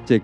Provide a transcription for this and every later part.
Cek.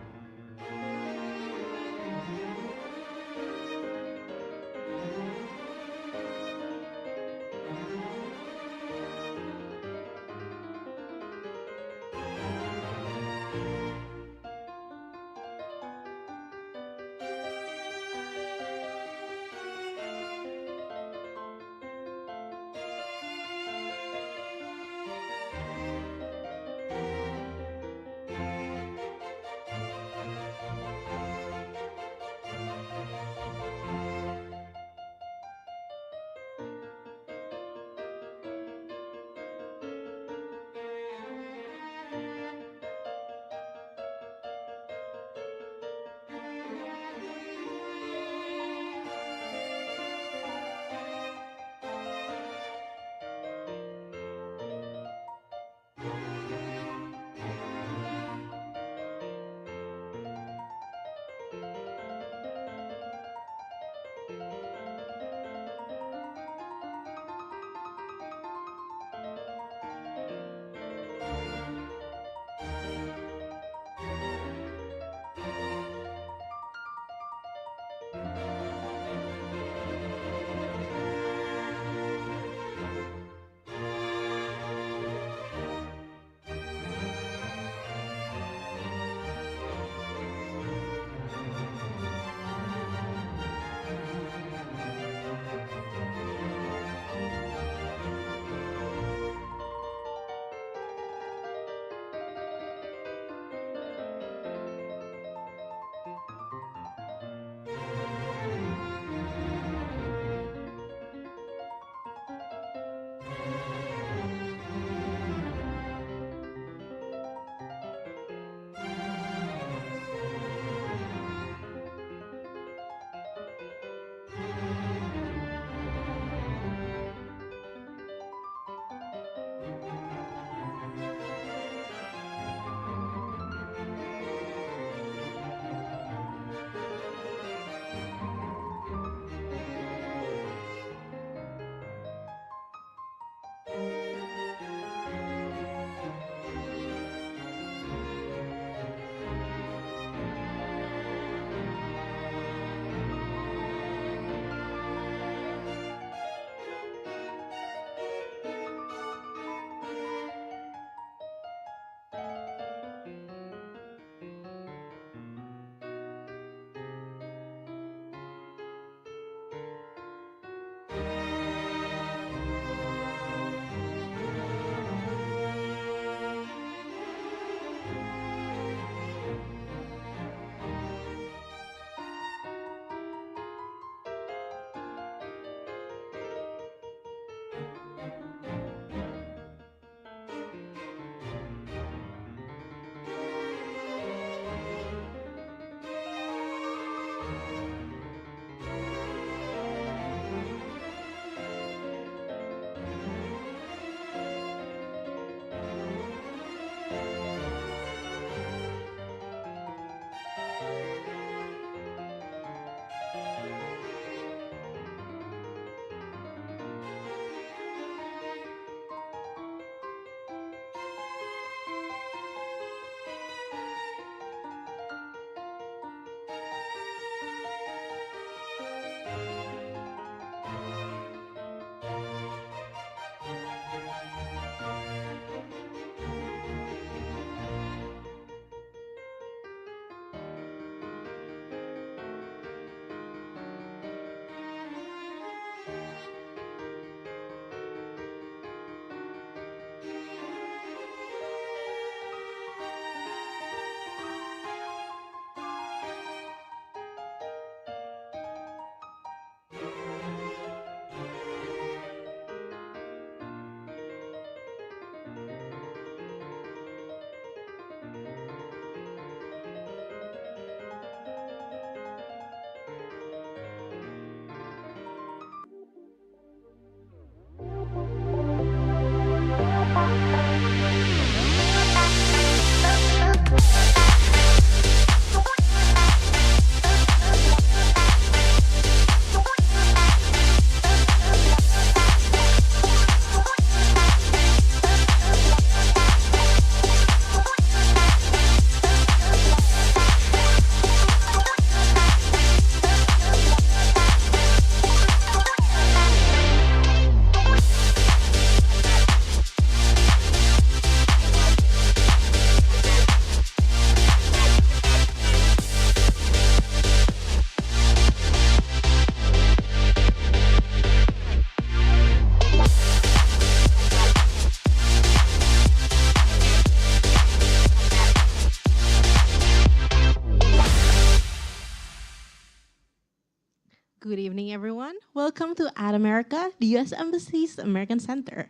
Good evening, everyone. Welcome to At America, the U.S. Embassy's American Center.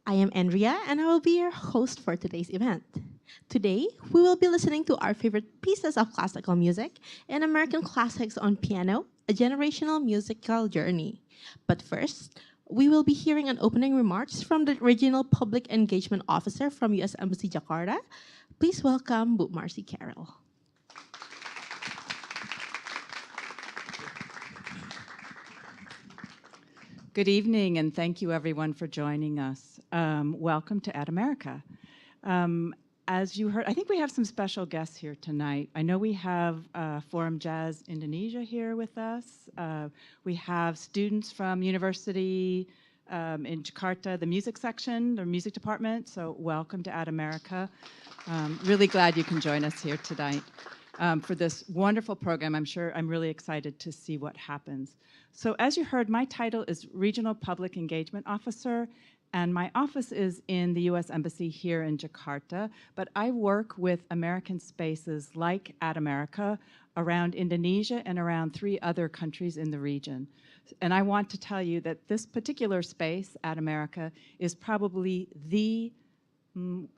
I am Andrea, and I will be your host for today's event. Today, we will be listening to our favorite pieces of classical music and American classics on piano, a generational musical journey. But first, we will be hearing an opening remarks from the Regional Public Engagement Officer from U.S. Embassy Jakarta. Please welcome Bu Marcy Carroll. Good evening, and thank you everyone for joining us. Welcome to At America. As you heard, I think we have some special guests here tonight. I know we have Forum Jazz Indonesia here with us. We have students from University in Jakarta, the music section, the music department, so welcome to At America. Really glad you can join us here tonight. For this wonderful program. I'm really excited to see what happens. So as you heard, my title is Regional Public Engagement Officer, and my office is in the U.S. Embassy here in Jakarta, but I work with American spaces like At America around Indonesia and around 3 other countries in the region. And I want to tell you that this particular space, At America, is probably the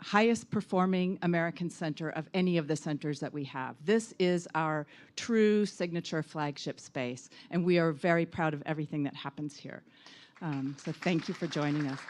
highest performing American center of any of the centers that we have. This is our true signature flagship space, and we are very proud of everything that happens here. So thank you for joining us.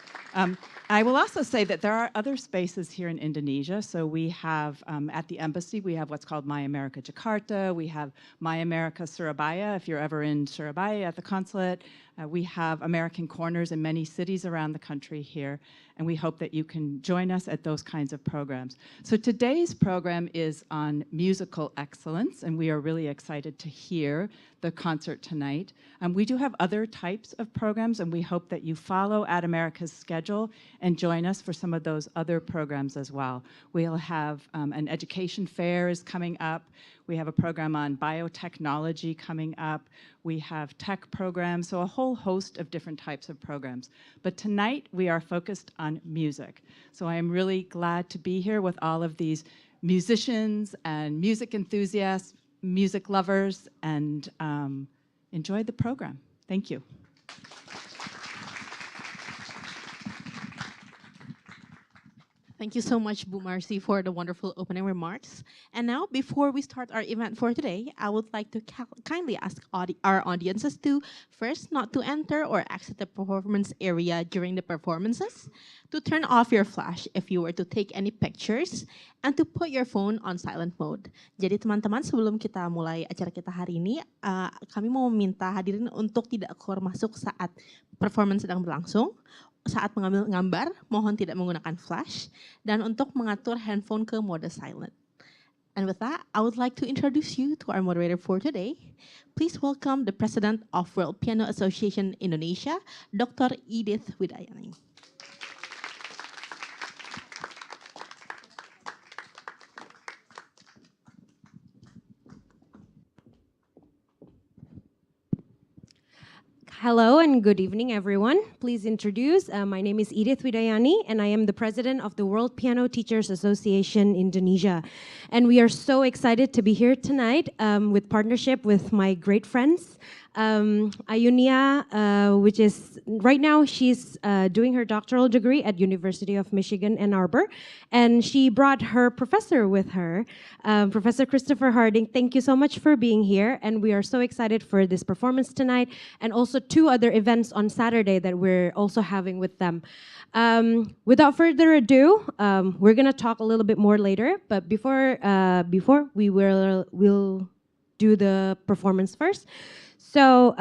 I will also say that there are other spaces here in Indonesia. So we have, at the embassy, we have what's called My America Jakarta. We have My America Surabaya, if you're ever in Surabaya at the consulate. We have American corners in many cities around the country here, and we hope that you can join us at those kinds of programs. So today's program is on musical excellence, and we are really excited to hear the concert tonight. We do have other types of programs, and we hope that you follow At America's schedule and join us for some of those other programs as well. We'll have an education fair is coming up. We have a program on biotechnology coming up. We have tech programs, so a whole host of different types of programs. But tonight we are focused on music. So I am really glad to be here with all of these musicians and music enthusiasts, music lovers, and enjoy the program. Thank you. Thank you so much, Bu Marcy, for the wonderful opening remarks. And now, before we start our event for today, I would like to kindly ask our audiences to first not to enter or exit the performance area during the performances, to turn off your flash if you were to take any pictures, and to put your phone on silent mode. Jadi teman-teman, sebelum kita mulai acara kita hari ini, kami mau meminta hadirin untuk tidak keluar masuk saat performance sedang berlangsung. Saat mengambil gambar, mohon tidak menggunakan flash, dan untuk mengatur handphone ke mode silent. And with that, I would like to introduce you to our moderator for today. Please welcome the President of World Piano Association Indonesia, Dr. Edith Widayani. Hello and good evening, everyone. Please introduce, my name is Edith Widayani, and I am the president of the World Piano Teachers Association Indonesia. And we are so excited to be here tonight with partnership with my great friends, Ayunia, which is, right now she's doing her doctoral degree at University of Michigan, Ann Arbor, and she brought her professor with her, Professor Christopher Harding. Thank you so much for being here, and we are so excited for this performance tonight, and also 2 other events on Saturday that we're also having with them. Without further ado, we're gonna talk a little bit more later, but before we'll do the performance first. So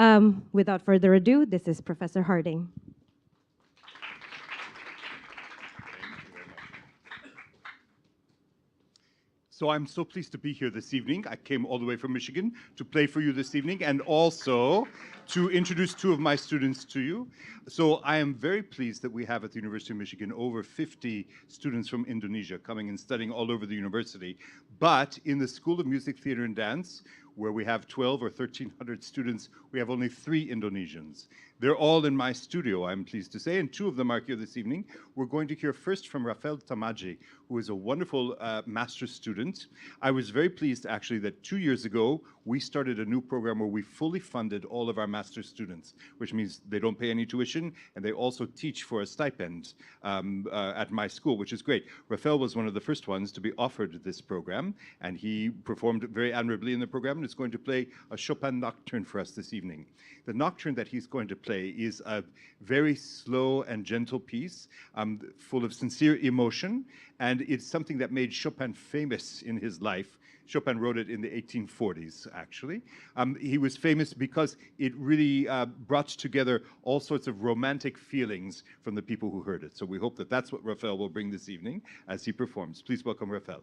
without further ado, this is Professor Harding. So I'm so pleased to be here this evening. I came all the way from Michigan to play for you this evening and also to introduce 2 of my students to you. So I am very pleased that we have at the University of Michigan over 50 students from Indonesia coming and studying all over the university. But in the School of Music, Theater, and Dance, where we have 12 or 1,300 students, we have only 3 Indonesians. They're all in my studio, I'm pleased to say, and two of them are here this evening. We're going to hear first from Rafel Tamadji, who is a wonderful master's student. I was very pleased, actually, that 2 years ago, we started a new program where we fully funded all of our master's students, which means they don't pay any tuition, and they also teach for a stipend at my school, which is great. Rafel was one of the first ones to be offered this program, and he performed very admirably in the program, and is going to play a Chopin nocturne for us this evening. The nocturne that he's going to play is a very slow and gentle piece, full of sincere emotion, and it's something that made Chopin famous in his life. Chopin wrote it in the 1840s, actually. He was famous because it really brought together all sorts of romantic feelings from the people who heard it. So we hope that that's what Rafel will bring this evening as he performs. Please welcome Rafel.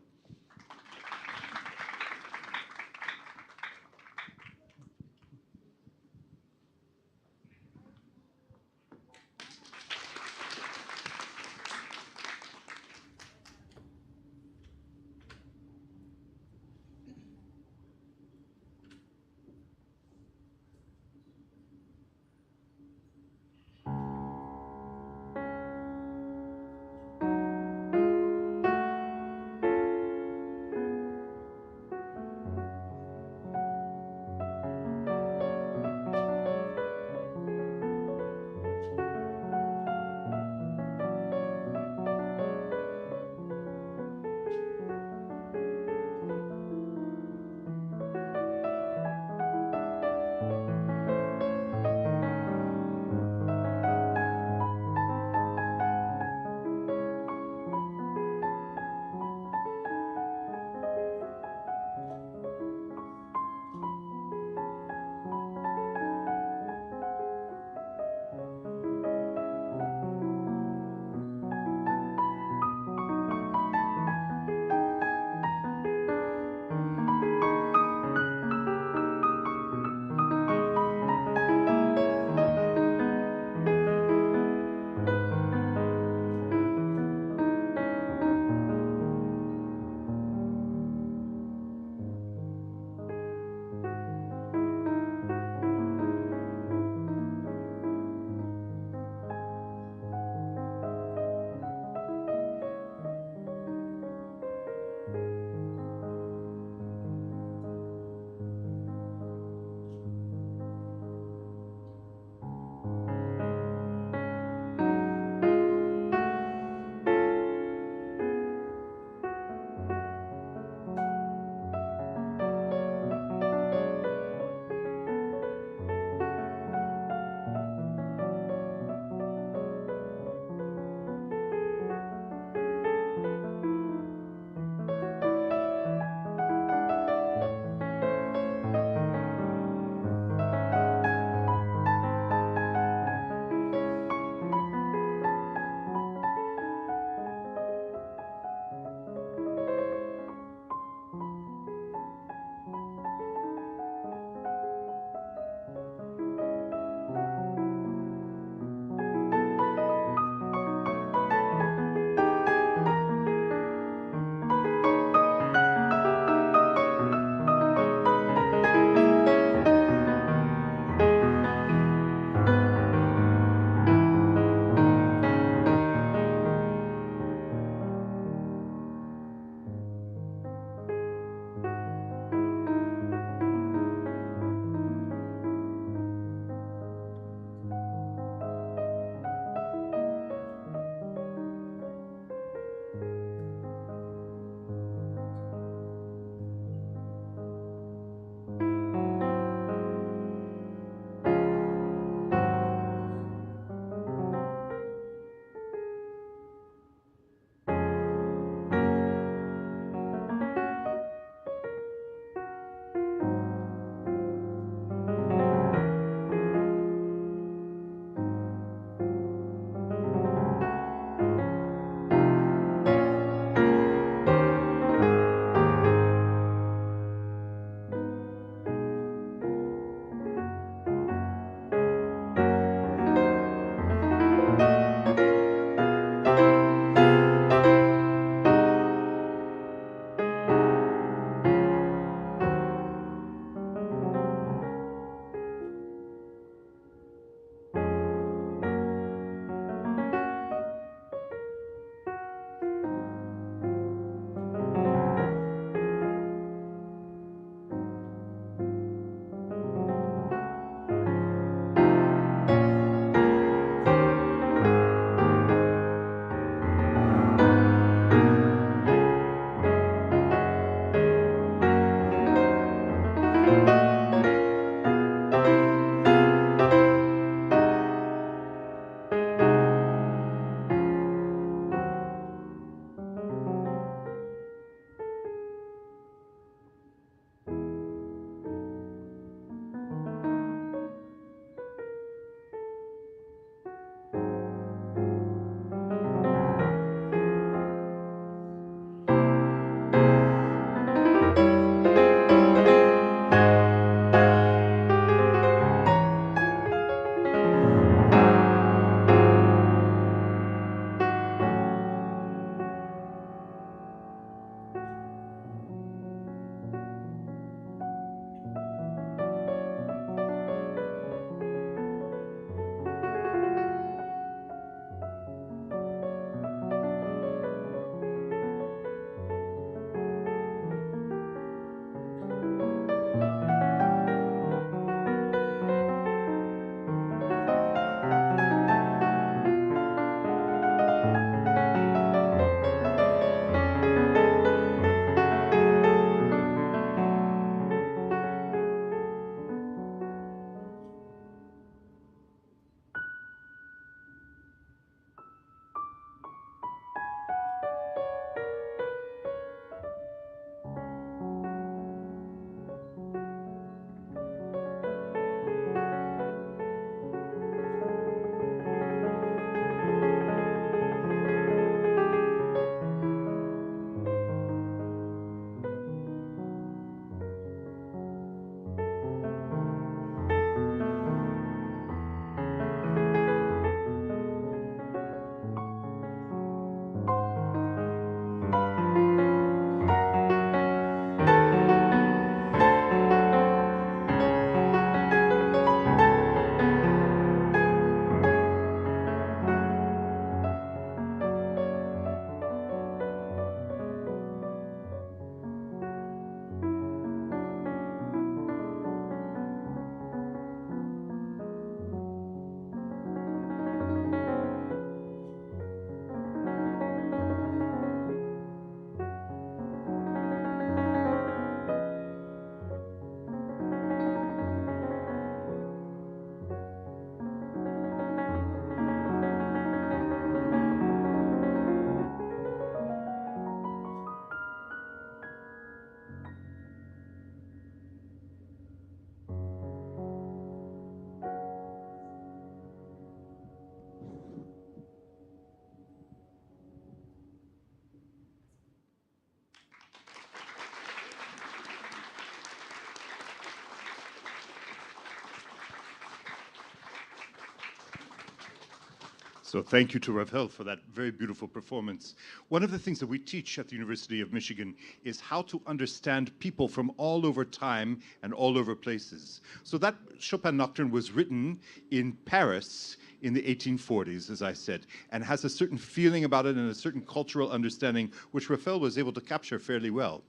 So thank you to Rafel for that very beautiful performance. One of the things that we teach at the University of Michigan is how to understand people from all over time and all over places. So that Chopin Nocturne was written in Paris in the 1840s, as I said, and has a certain feeling about it and a certain cultural understanding, which Rafel was able to capture fairly well.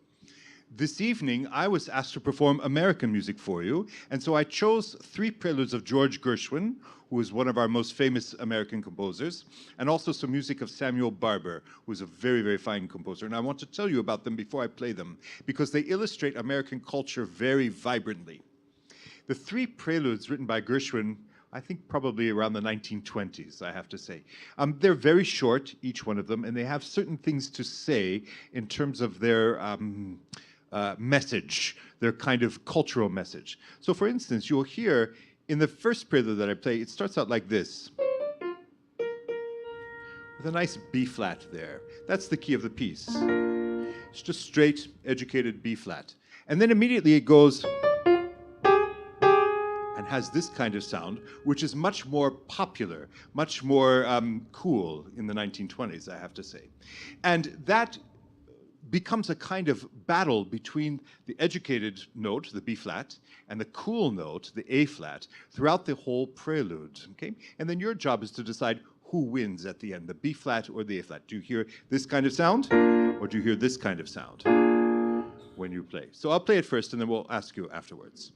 This evening, I was asked to perform American music for you, and so I chose 3 preludes of George Gershwin, who is one of our most famous American composers, and also some music of Samuel Barber, who is a very, very fine composer. And I want to tell you about them before I play them, because they illustrate American culture very vibrantly. The 3 preludes written by Gershwin, I think probably around the 1920s, I have to say. They're very short, each one of them, and they have certain things to say in terms of their message, their kind of cultural message. So for instance, you'll hear in the first prelude that I play, it starts out like this, with a nice B flat there. That's the key of the piece. It's just straight, educated B flat. And then immediately it goes and has this kind of sound, which is much more popular, much more cool in the 1920s, I have to say. And that becomes a kind of battle between the educated note, the B flat, and the cool note, the A flat, throughout the whole prelude, okay? And then your job is to decide who wins at the end, the B flat or the A flat. Do you hear this kind of sound, or do you hear this kind of sound when you play? So I'll play it first, and then we'll ask you afterwards.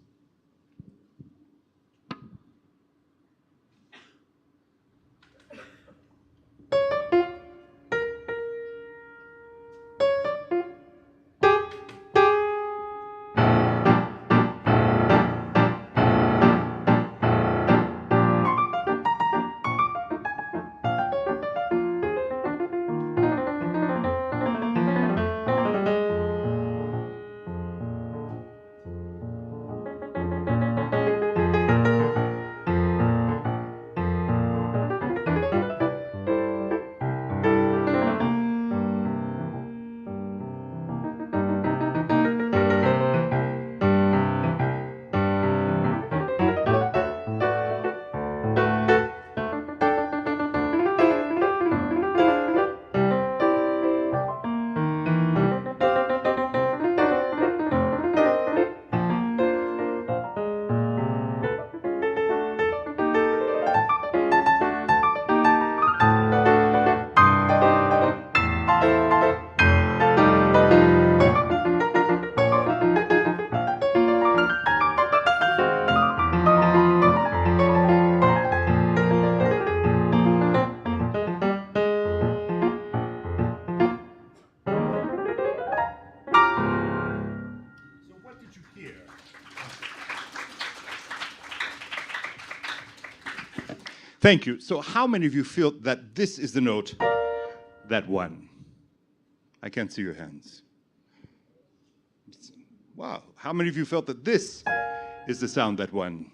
Thank you. So how many of you feel that this is the note that won? I can't see your hands. Wow. How many of you felt that this is the sound that won?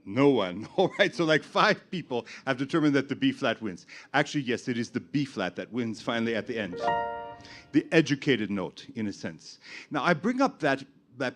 No one. All right, so like 5 people have determined that the B flat wins. Actually, yes, it is the B flat that wins finally at the end. The educated note, in a sense. Now, I bring up that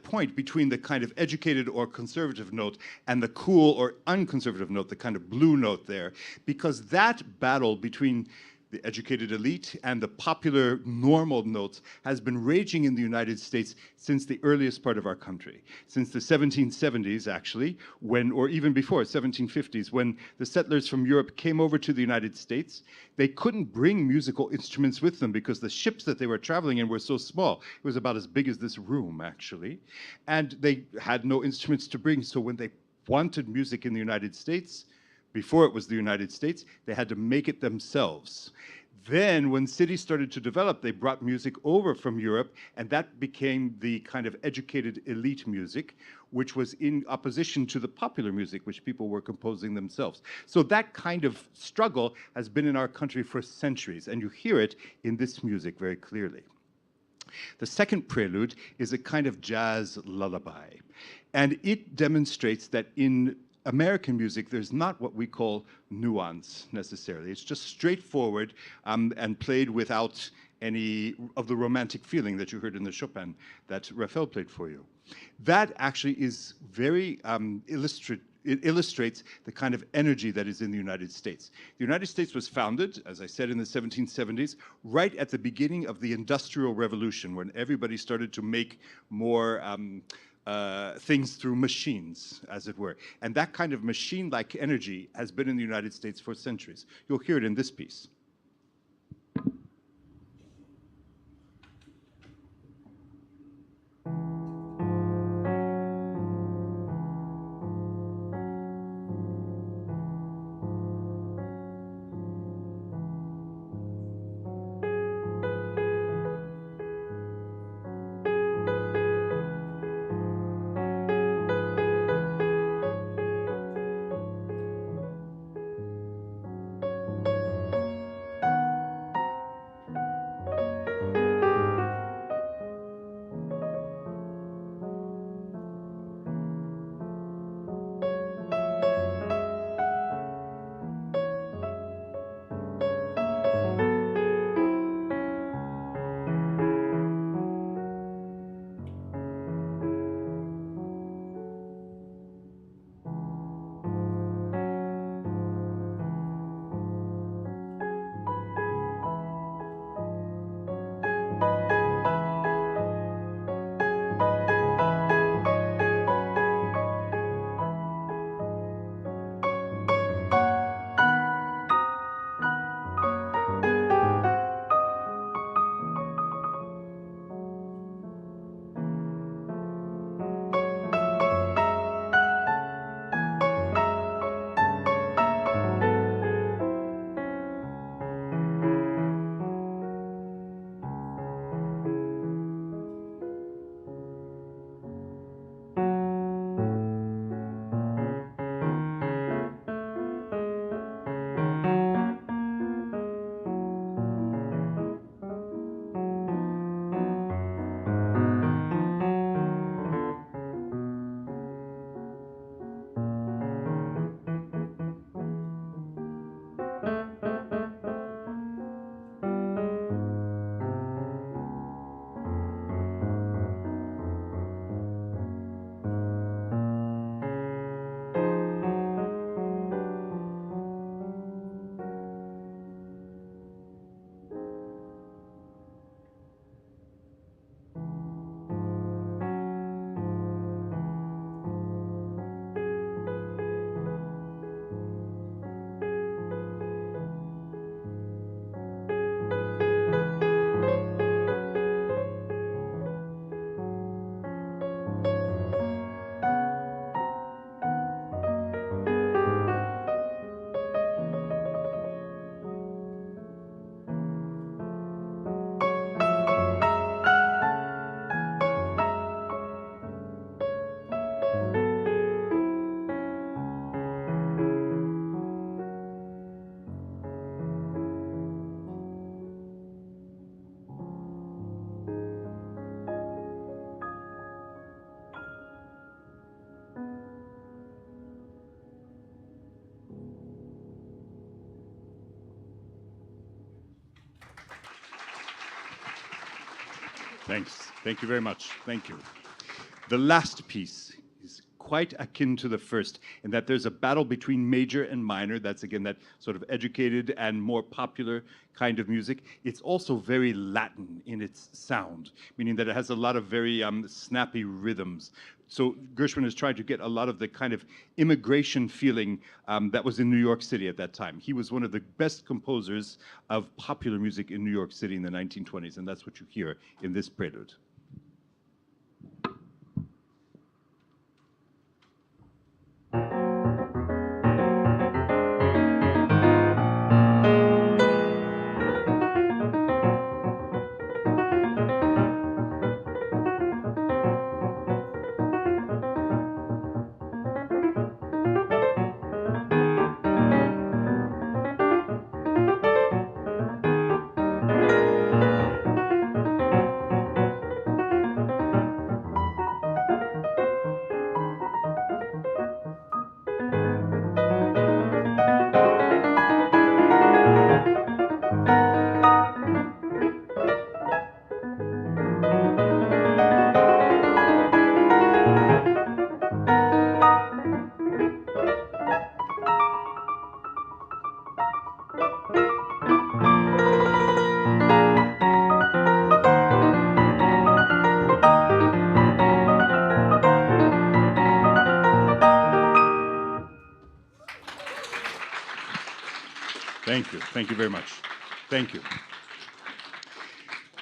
point between the kind of educated or conservative note and the cool or unconservative note, the kind of blue note there, because that battle between the educated elite and the popular normal notes has been raging in the United States since the earliest part of our country, since the 1770s actually, when, or even before, 1750s, when the settlers from Europe came over to the United States. They couldn't bring musical instruments with them because the ships that they were traveling in were so small. It was about as big as this room, actually. And they had no instruments to bring, so when they wanted music in the United States, before it was the United States, they had to make it themselves. Then, when cities started to develop, they brought music over from Europe, and that became the kind of educated elite music, which was in opposition to the popular music, which people were composing themselves. So that kind of struggle has been in our country for centuries, and you hear it in this music very clearly. The second prelude is a kind of jazz lullaby, and it demonstrates that in American music, there's not what we call nuance necessarily. It's just straightforward and played without any of the romantic feeling that you heard in the Chopin that Rafel played for you. That actually is very it illustrates the kind of energy that is in the United States. The United States was founded, as I said, in the 1770s, right at the beginning of the Industrial Revolution, when everybody started to make more things through machines, as it were. And that kind of machine-like energy has been in the United States for centuries. You'll hear it in this piece. Thanks. Thank you very much. Thank you. The last piece is quite akin to the first in that there's a battle between major and minor. That's, again, that sort of educated and more popular kind of music. It's also very Latin in its sound, meaning that it has a lot of very snappy rhythms. So Gershwin is trying to get a lot of the kind of immigration feeling that was in New York City at that time. He was one of the best composers of popular music in New York City in the 1920s, and that's what you hear in this prelude. Thank you. Thank you very much. Thank you.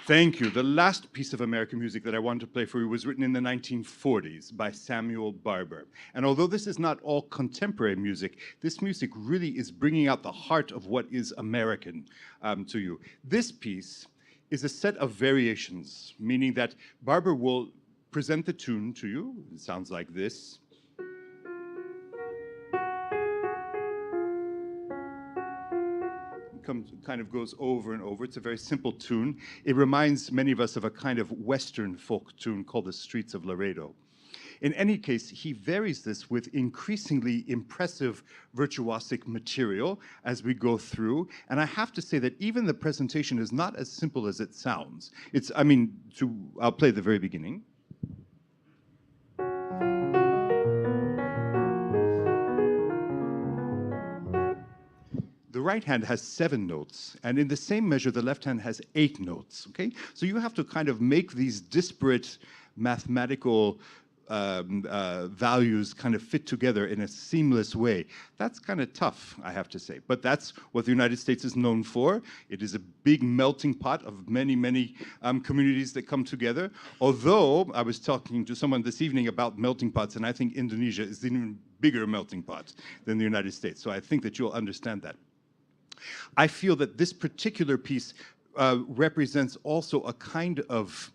Thank you. The last piece of American music that I wanted to play for you was written in the 1940s by Samuel Barber. And although this is not all contemporary music, this music really is bringing out the heart of what is American to you. This piece is a set of variations, meaning that Barber will present the tune to you. It sounds like this. Kind of goes over and over. It's a very simple tune. It reminds many of us of a kind of Western folk tune called The Streets of Laredo. In any case, he varies this with increasingly impressive virtuosic material as we go through. And I have to say that even the presentation is not as simple as it sounds. I'll play the very beginning. The right hand has 7 notes, and in the same measure, the left hand has 8 notes, okay? So you have to kind of make these disparate mathematical values kind of fit together in a seamless way. That's kind of tough, I have to say. But that's what the United States is known for. It is a big melting pot of many, many communities that come together. Although I was talking to someone this evening about melting pots, and I think Indonesia is an even bigger melting pot than the United States. So I think that you'll understand that. I feel that this particular piece represents also a kind of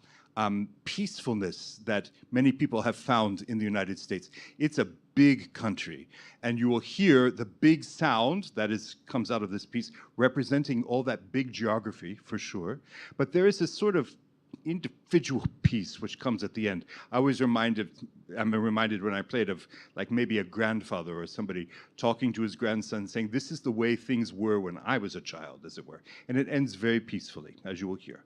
peacefulness that many people have found in the United States. It's a big country, and you will hear the big sound that comes out of this piece representing all that big geography, for sure. But there is this sort of individual piece which comes at the end. I'm reminded when I played of like maybe a grandfather or somebody talking to his grandson saying, this is the way things were when I was a child, as it were. And it ends very peacefully, as you will hear.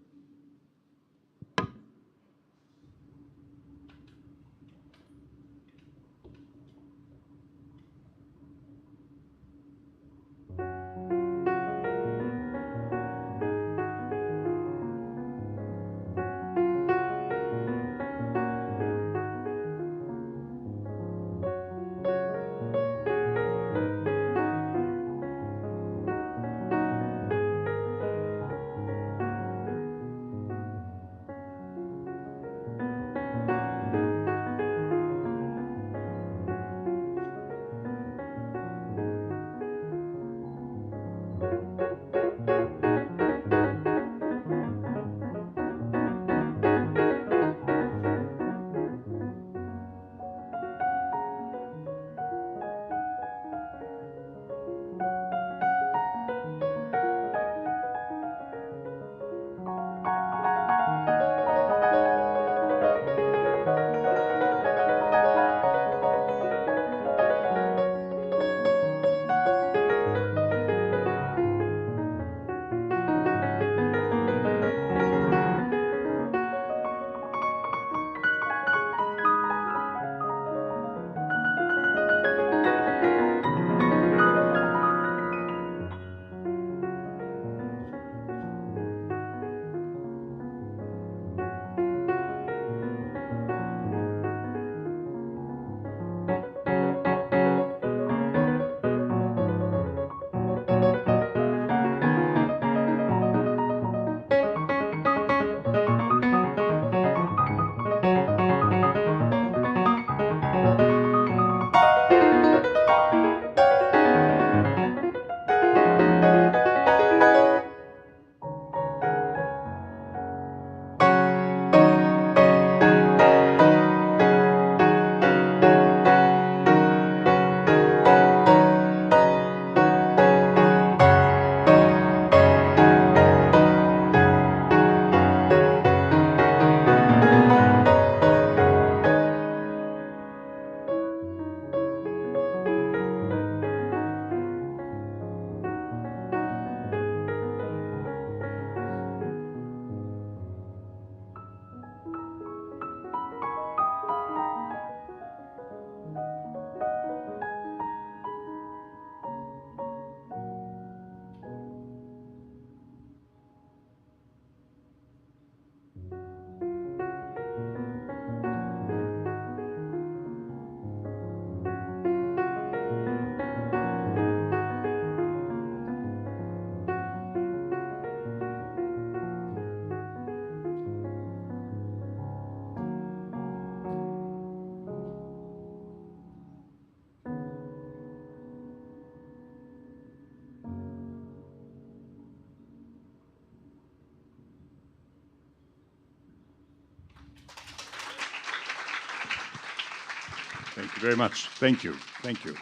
Thank you very much. Thank you. Thank you.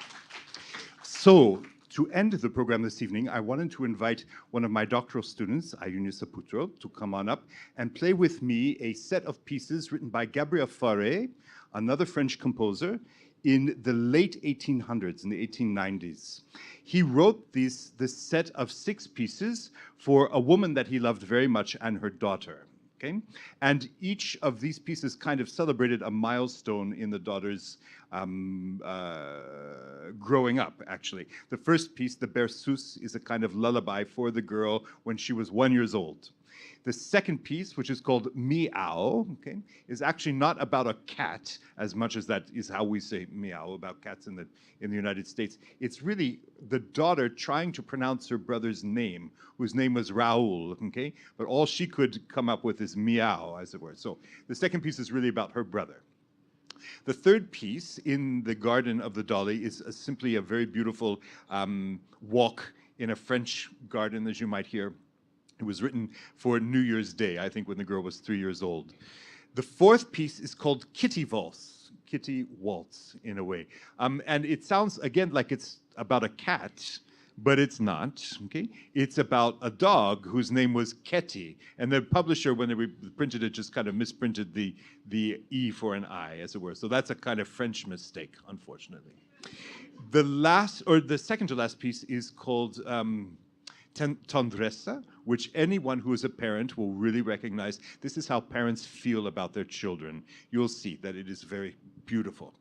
So, to end the program this evening, I wanted to invite one of my doctoral students, Ayunia Saputro, to come on up and play with me a set of pieces written by Gabriel Fauré, another French composer, in the late 1800s, in the 1890s. He wrote this set of 6 pieces for a woman that he loved very much and her daughter. Okay? And each of these pieces kind of celebrated a milestone in the daughter's growing up, actually. The first piece, the Berceuse, is a kind of lullaby for the girl when she was 1 year old. The second piece, which is called Meow, okay, is actually not about a cat as much as that is how we say meow about cats in the United States. It's really the daughter trying to pronounce her brother's name, whose name was Raoul, okay? But all she could come up with is meow, as it were. So the second piece is really about her brother. The third piece, In the Garden of the Dolly, is simply a very beautiful walk in a French garden, as you might hear. It was written for New Year's Day, I think, when the girl was 3 years old. The fourth piece is called Kitty Waltz, in a way. And it sounds, again, like it's about a cat, but it's not, okay? It's about a dog whose name was Ketty, and the publisher, when they printed it, just kind of misprinted the E for an I, as it were. So that's a kind of French mistake, unfortunately. The second to last piece is called Tendresse, which anyone who is a parent will really recognize. This is how parents feel about their children. You'll see that it is very beautiful.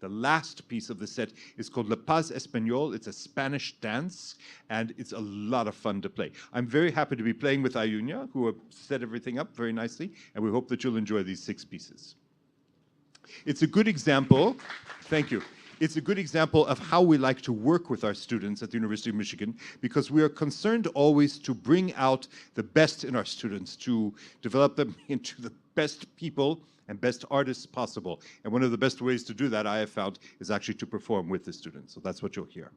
The last piece of the set is called Le Pas Espagnol. It's a Spanish dance, and it's a lot of fun to play. I'm very happy to be playing with Ayunia, who have set everything up very nicely, and we hope that you'll enjoy these 6 pieces. It's a good example. Thank you. It's a good example of how we like to work with our students at the University of Michigan, because we are concerned always to bring out the best in our students, to develop them into the best people and best artists possible. And one of the best ways to do that, I have found, is actually to perform with the students. So that's what you'll hear.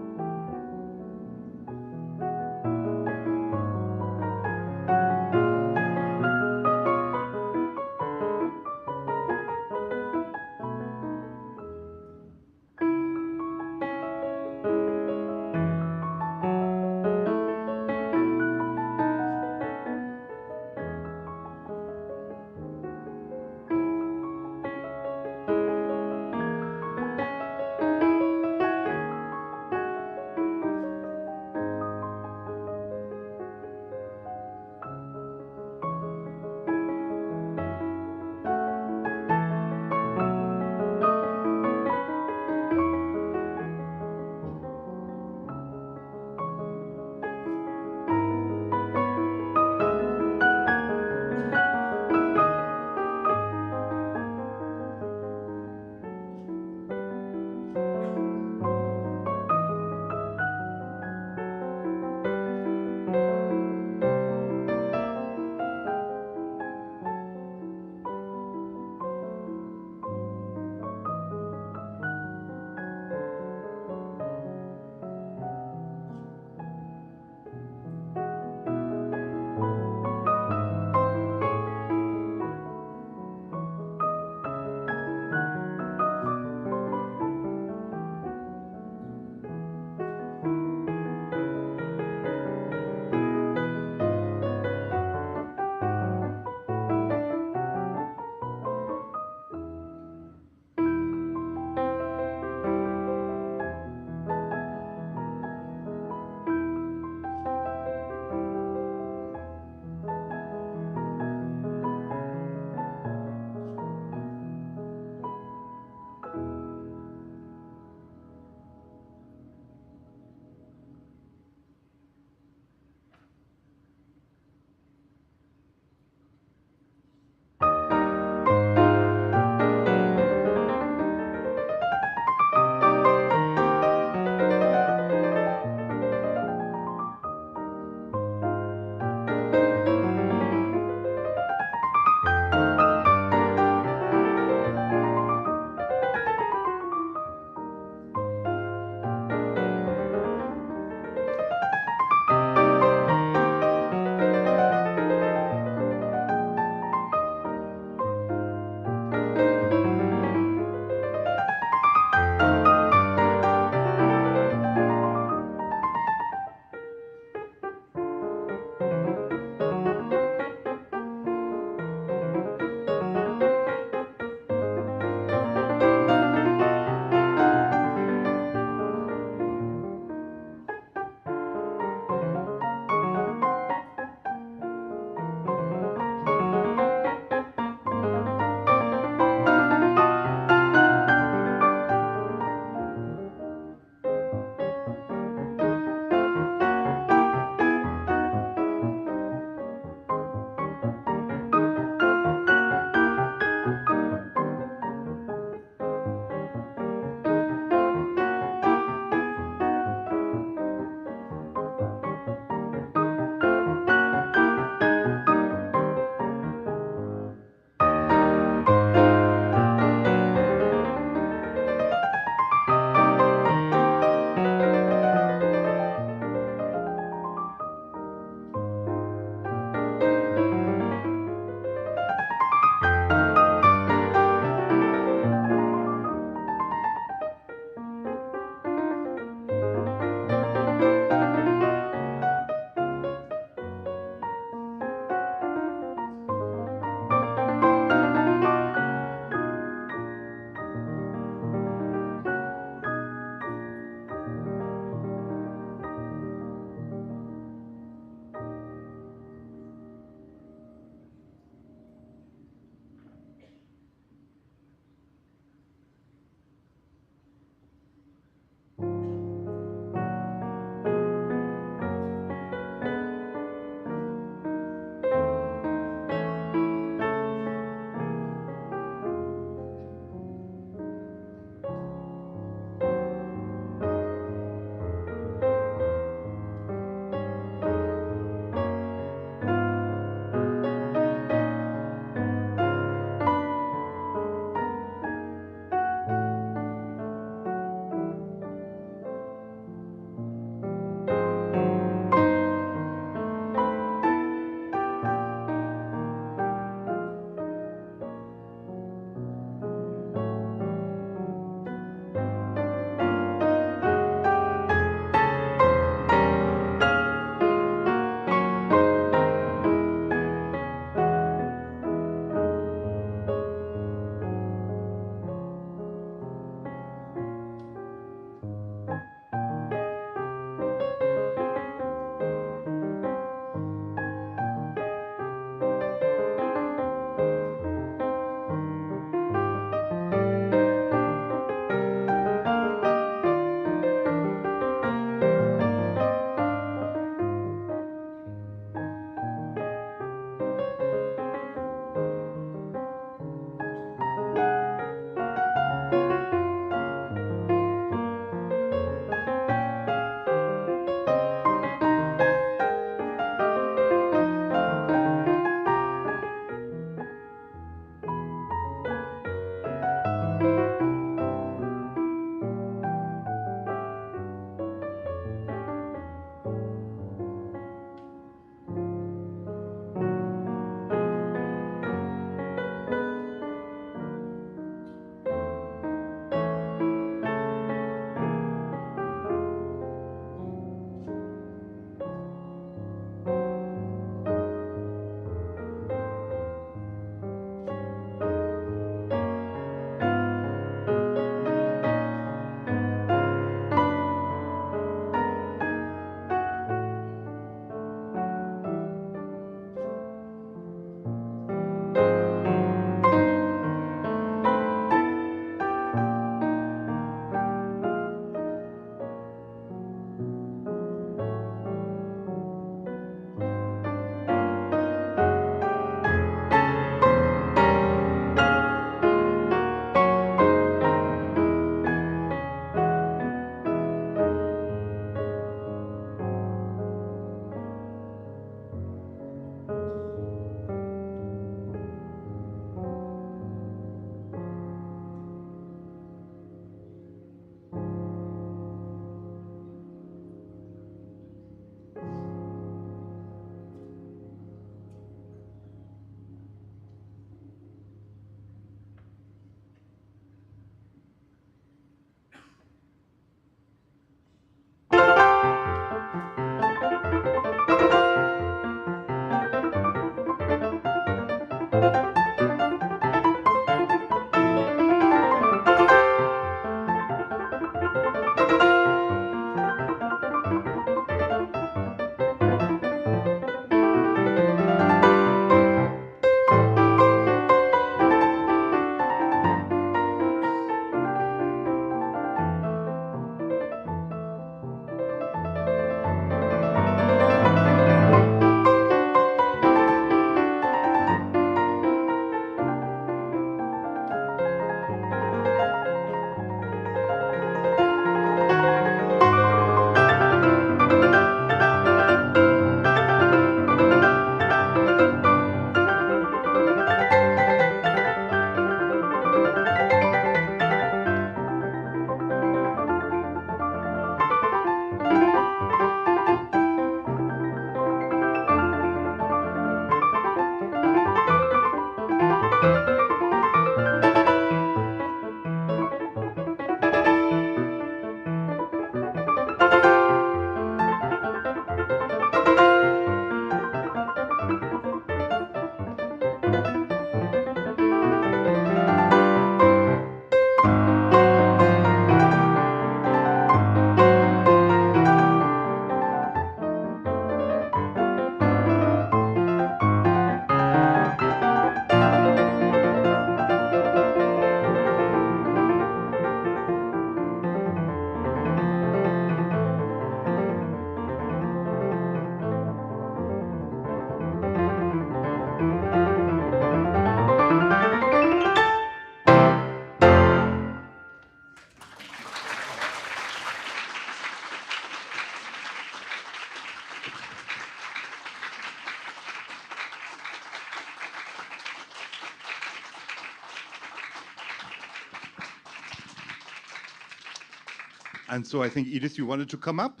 And so I think, Edith, you wanted to come up.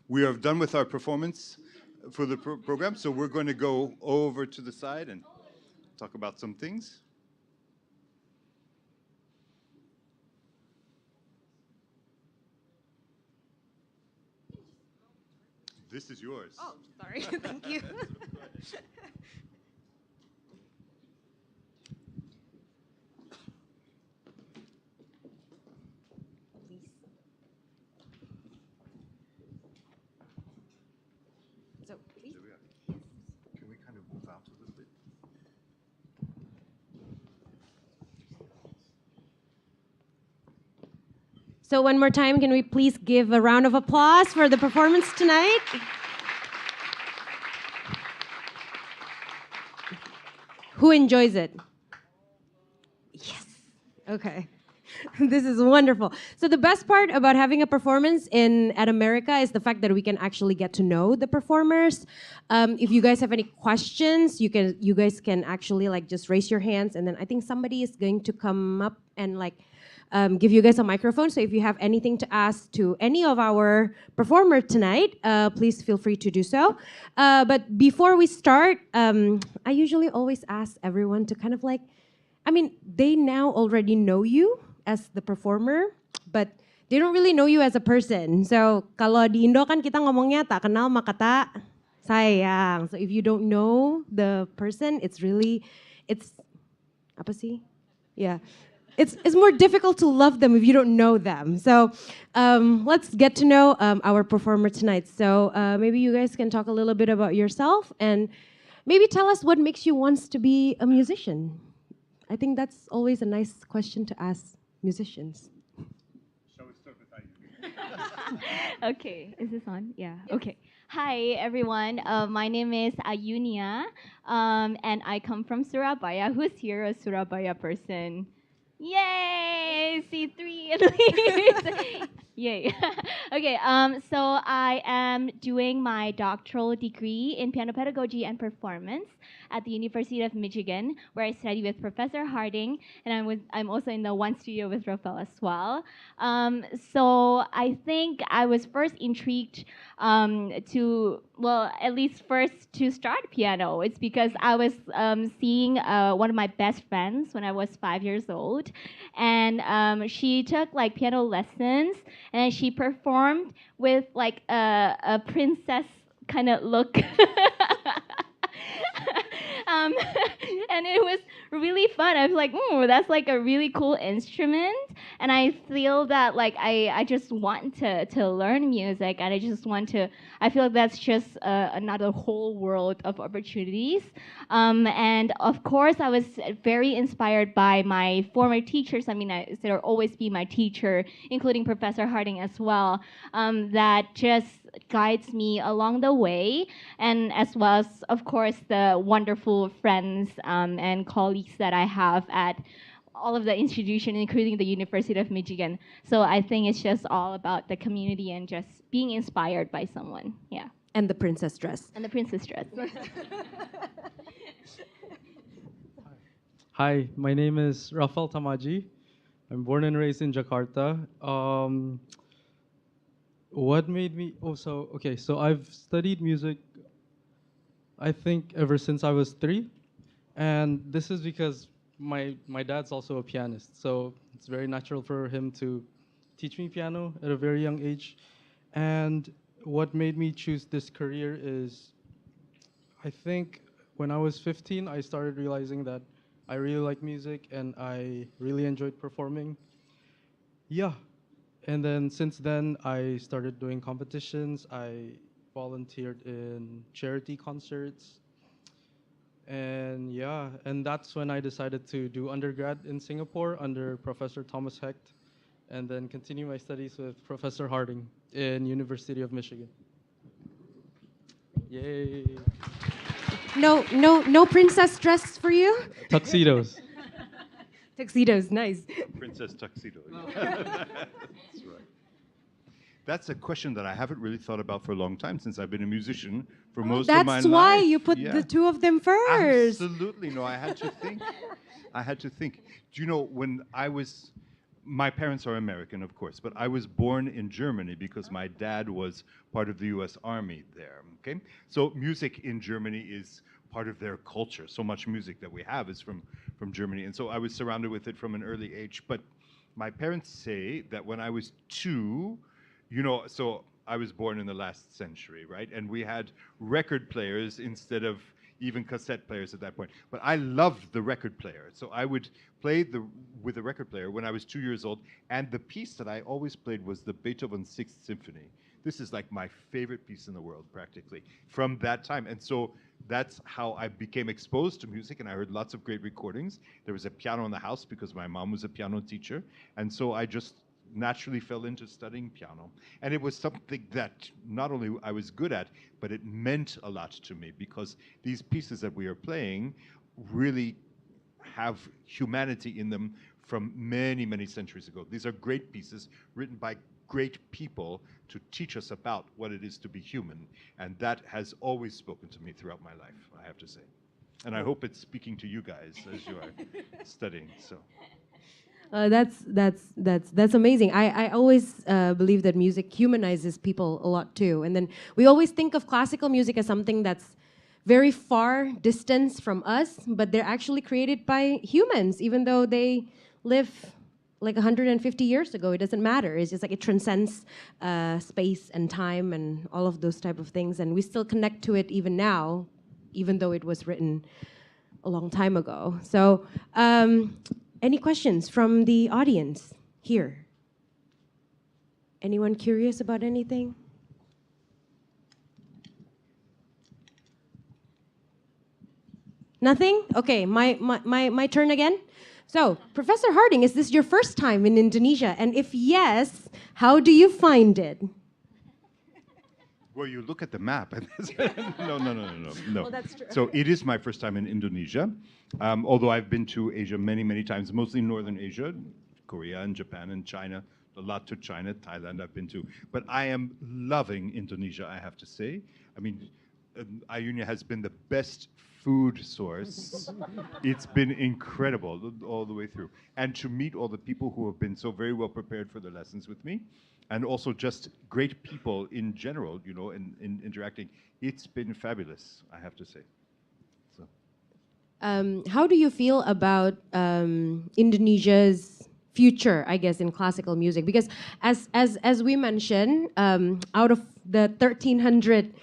We are done with our performance for the program, so we're going to go over to the side and talk about some things. This is yours. Oh, sorry. Thank you. So, please. There we are. Can we kind of move out a little bit? So one more time, can we please give a round of applause for the performance tonight? Who enjoys it? Yes. Okay. This is wonderful. So the best part about having a performance at America is the fact that we can actually get to know the performers. If you guys have any questions, you guys can actually just raise your hands, and then I think somebody is going to come up and give you guys a microphone. So if you have anything to ask to any of our performers tonight, please feel free to do so. But before we start, I usually always ask everyone to kind of they now already know you as the performer, but they don't really know you as a person. So kalau di Indo kan kita ngomongnya tak kenal maka tak sayang. So if you don't know the person, it's apa sih? Yeah. It's more difficult to love them if you don't know them. So let's get to know our performer tonight. So maybe you guys can talk a little bit about yourself and maybe tell us what makes you want to be a musician. I think that's always a nice question to ask musicians. Shall we start with Ayunia? Okay, is this on? Yeah. Okay. Hi, everyone. My name is Ayunia, and I come from Surabaya. Who's here a Surabaya person? Yay! See 3 at least. Yay. Okay, so I am doing my doctoral degree in piano pedagogy and performance at the University of Michigan, where I study with Professor Harding, and I'm also in the one studio with Rafel as well. So I think I was first intrigued at least first to start piano. It's because I was seeing one of my best friends when I was 5 years old, and she took piano lessons, and she performed with a princess kind of look. and it was really fun. I was like, that's like a really cool instrument, and I feel that like I just want to learn music, and I feel like that's just another whole world of opportunities. And of course, I was very inspired by my former teachers. I mean, they'll always be my teacher, including Professor Harding as well, that just guides me along the way, and as well as, of course, the wonderful friends and colleagues that I have at all of the institutions, including the University of Michigan. So I think it's just all about the community and just being inspired by someone. Yeah. And the princess dress. And the princess dress. Hi, my name is Rafel Tamadji. I'm born and raised in Jakarta. What made me, so I've studied music, I think, ever since I was 3. And this is because my dad's also a pianist. So it's very natural for him to teach me piano at a very young age. And what made me choose this career is, I think when I was 15, I started realizing that I really like music and I really enjoyed performing. Yeah. And then since then, I started doing competitions. I volunteered in charity concerts. And yeah, and that's when I decided to do undergrad in Singapore under Professor Thomas Hecht, and then continue my studies with Professor Harding in University of Michigan. Yay. No princess dress for you? Tuxedos. Tuxedos, nice. Princess tuxedo. That's right. That's a question that I haven't really thought about for a long time, since I've been a musician for most of my life. That's why you put Yeah. the two of them first. Absolutely. No, I had to think. I had to think. Do you know, when I was, my parents are American, of course, but I was born in Germany because my dad was part of the U.S. Army there, okay? So music in Germany is part of their culture. So much music that we have is from Germany. And so I was surrounded with it from an early age. But my parents say that when I was 2, you know, so I was born in the last century, right? And we had record players instead of even cassette players at that point. But I loved the record player. So I would play with the record player when I was 2 years old. And the piece that I always played was the Beethoven Sixth Symphony. This is like my favorite piece in the world, practically, from that time. And so that's how I became exposed to music, and I heard lots of great recordings. There was a piano in the house because my mom was a piano teacher. And so I just naturally fell into studying piano. And it was something that not only I was good at, but it meant a lot to me, because these pieces that we are playing really have humanity in them from many, many centuries ago. These are great pieces written by great people to teach us about what it is to be human. And that has always spoken to me throughout my life, I have to say. And I hope it's speaking to you guys as you are studying. So. That's amazing. I always believe that music humanizes people a lot too. And then we always think of classical music as something that's very far distance from us, but they're actually created by humans, even though they live like 150 years ago. It doesn't matter. It's just like it transcends space and time and all of those type of things. And we still connect to it even now, even though it was written a long time ago. So any questions from the audience here? Anyone curious about anything? Nothing? Okay, my turn again. So, Professor Harding, is this your first time in Indonesia? And if yes, how do you find it? Well, you look at the map and no. Well, that's true. So it is my first time in Indonesia, although I've been to Asia many, many times, mostly Northern Asia, Korea and Japan and China, a lot to China, Thailand I've been to. But I am loving Indonesia, I have to say. I mean, Ayunia has been the best food source. It's been incredible all the way through. And to meet all the people who have been so very well prepared for the lessons with me, and also just great people in general, you know, in interacting. It's been fabulous, I have to say. So. How do you feel about Indonesia's future, I guess, in classical music? Because as we mentioned, out of the 1,300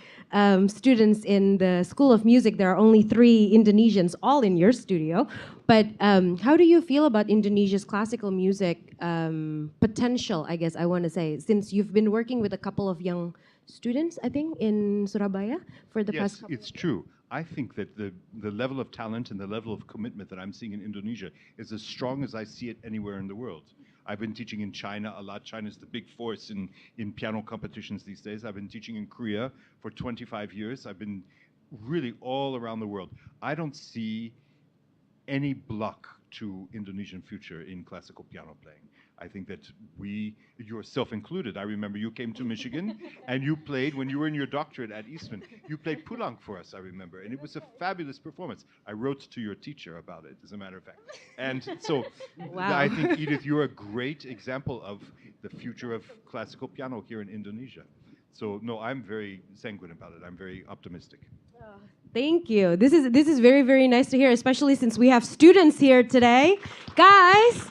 students in the School of Music. There are only 3 Indonesians, all in your studio. But how do you feel about Indonesia's classical music potential, I guess I want to say, since you've been working with a couple of young students, I think, in Surabaya for the past Yes, couple it's true. I think that the level of talent and the level of commitment that I'm seeing in Indonesia is as strong as I see it anywhere in the world. I've been teaching in China a lot. China's the big force in piano competitions these days. I've been teaching in Korea for 25 years. I've been really all around the world. I don't see any block to Indonesian future in classical piano playing. I think that yourself included, I remember you came to Michigan and you played, when you were in your doctorate at Eastman, you played Pulang for us, I remember, and it was a fabulous performance. I wrote to your teacher about it, as a matter of fact. And so Wow. I think, Edith, you're a great example of the future of classical piano here in Indonesia. So no, I'm very sanguine about it. I'm very optimistic. Thank you. This is very, very nice to hear, especially since we have students here today. Guys,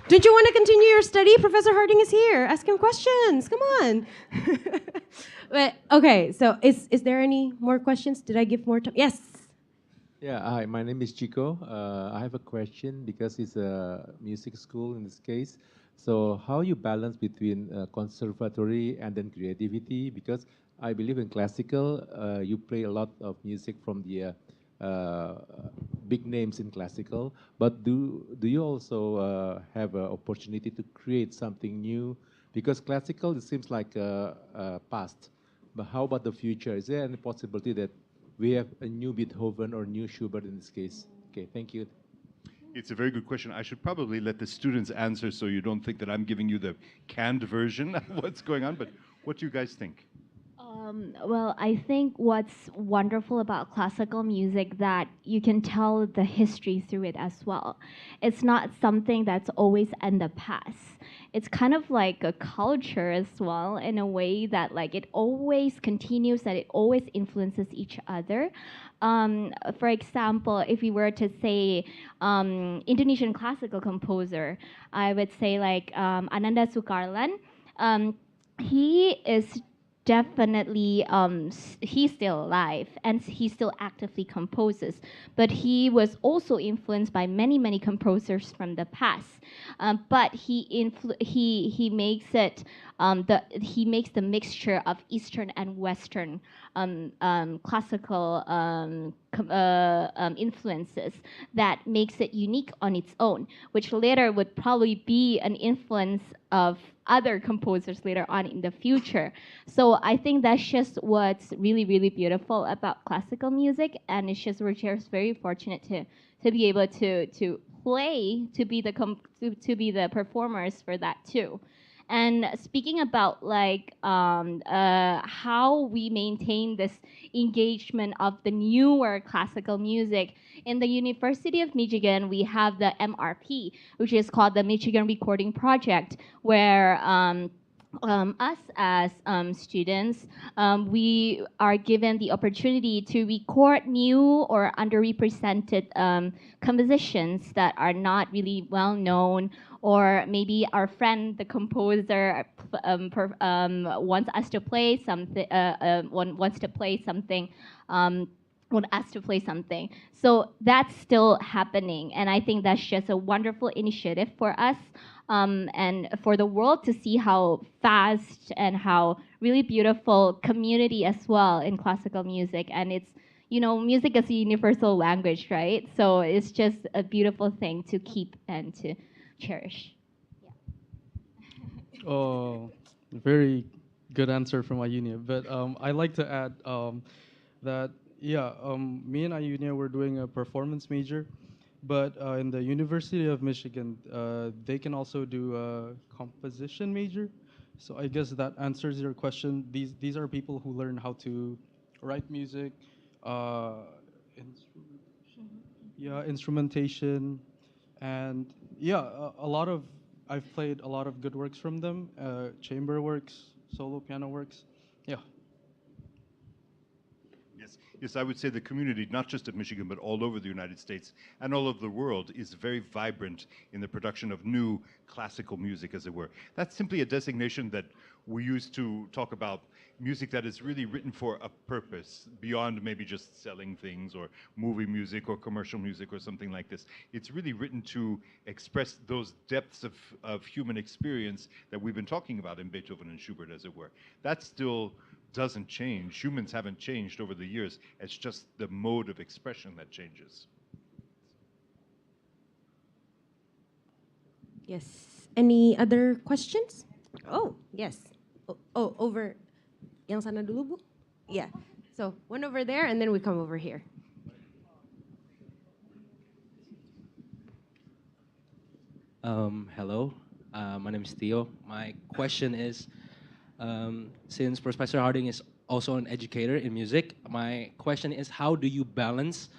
don't you want to continue your study? Professor Harding is here. Ask him questions. Come on. But okay, so is there any more questions? Did I give more time? Yes. Yeah, hi, my name is Chico. I have a question because it's a music school in this case. So how you balance between conservatory and then creativity? Because I believe in classical, you play a lot of music from the big names in classical, but do you also have an opportunity to create something new? Because classical, it seems like past, but how about the future? Is there any possibility that we have a new Beethoven or new Schubert in this case? Okay, thank you. It's a very good question. I should probably let the students answer so you don't think that I'm giving you the canned version of what's going on, but what do you guys think? Well, I think what's wonderful about classical music that you can tell the history through it as well. It's not something that's always in the past. It's kind of like a culture as well, in a way that like it always continues, that it always influences each other. For example, if we were to say Indonesian classical composer, I would say like Ananda Sukarlan. He is definitely he's still alive and he still actively composes, but he was also influenced by many composers from the past, but he makes it he makes the mixture of Eastern and Western classical influences that makes it unique on its own, which later would probably be an influence of other composers later on in the future. So I think that's just what's really beautiful about classical music, and it's just we're just very fortunate to be able to play, to be the performers for that too. And speaking about like how we maintain this engagement of the newer classical music, in the University of Michigan, we have the MRP, which is called the Michigan Recording Project, where us as students, we are given the opportunity to record new or underrepresented compositions that are not really well known, or maybe our friend, the composer, wants us to play something. Wants to play something. Want us to play something. So that's still happening, and I think that's just a wonderful initiative for us. And for the world to see how fast and how really beautiful community as well in classical music. And it's, you know, music is a universal language, right? So it's just a beautiful thing to keep and to cherish. Oh, very good answer from Ayunia. But I like to add that, yeah, me and Ayunia were doing a performance major, but in the University of Michigan, they can also do a composition major. So I guess that answers your question. These are people who learn how to write music, uh, instrumentation, and yeah, a lot of I've played a lot of good works from them, chamber works, solo piano works. Yeah. Yes, I would say the community, not just of Michigan, but all over the United States and all over the world, is very vibrant in the production of new classical music, as it were. That's simply a designation that we used to talk about music that is really written for a purpose beyond maybe just selling things or movie music or commercial music or something like this. It's really written to express those depths of human experience that we've been talking about in Beethoven and Schubert, as it were. That still doesn't change. Humans haven't changed over the years. It's just the mode of expression that changes. Yes. Any other questions? Oh, yes. Oh, over. Yang sana dulu, Bu? Yeah. So one over there, and then we come over here. Hello, my name is Theo. My question is, since Professor Harding is also an educator in music, my question is, how do you balance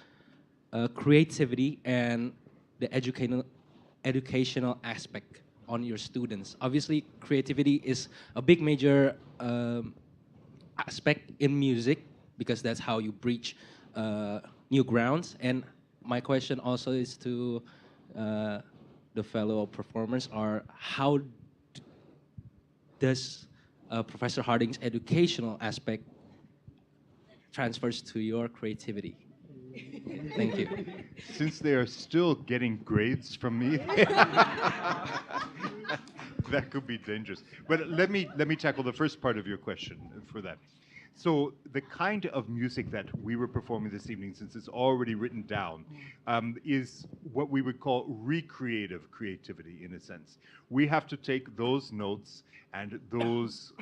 creativity and the educational aspect on your students? Obviously, creativity is a big major aspect in music because that's how you breach new grounds. And my question also is to the fellow performers are how does Professor Harding's educational aspect transfers to your creativity? Thank you. Since they are still getting grades from me, that could be dangerous. But let me tackle the first part of your question for that. So the kind of music that we were performing this evening, since it's already written down, is what we would call recreative creativity, in a sense. We have to take those notes and those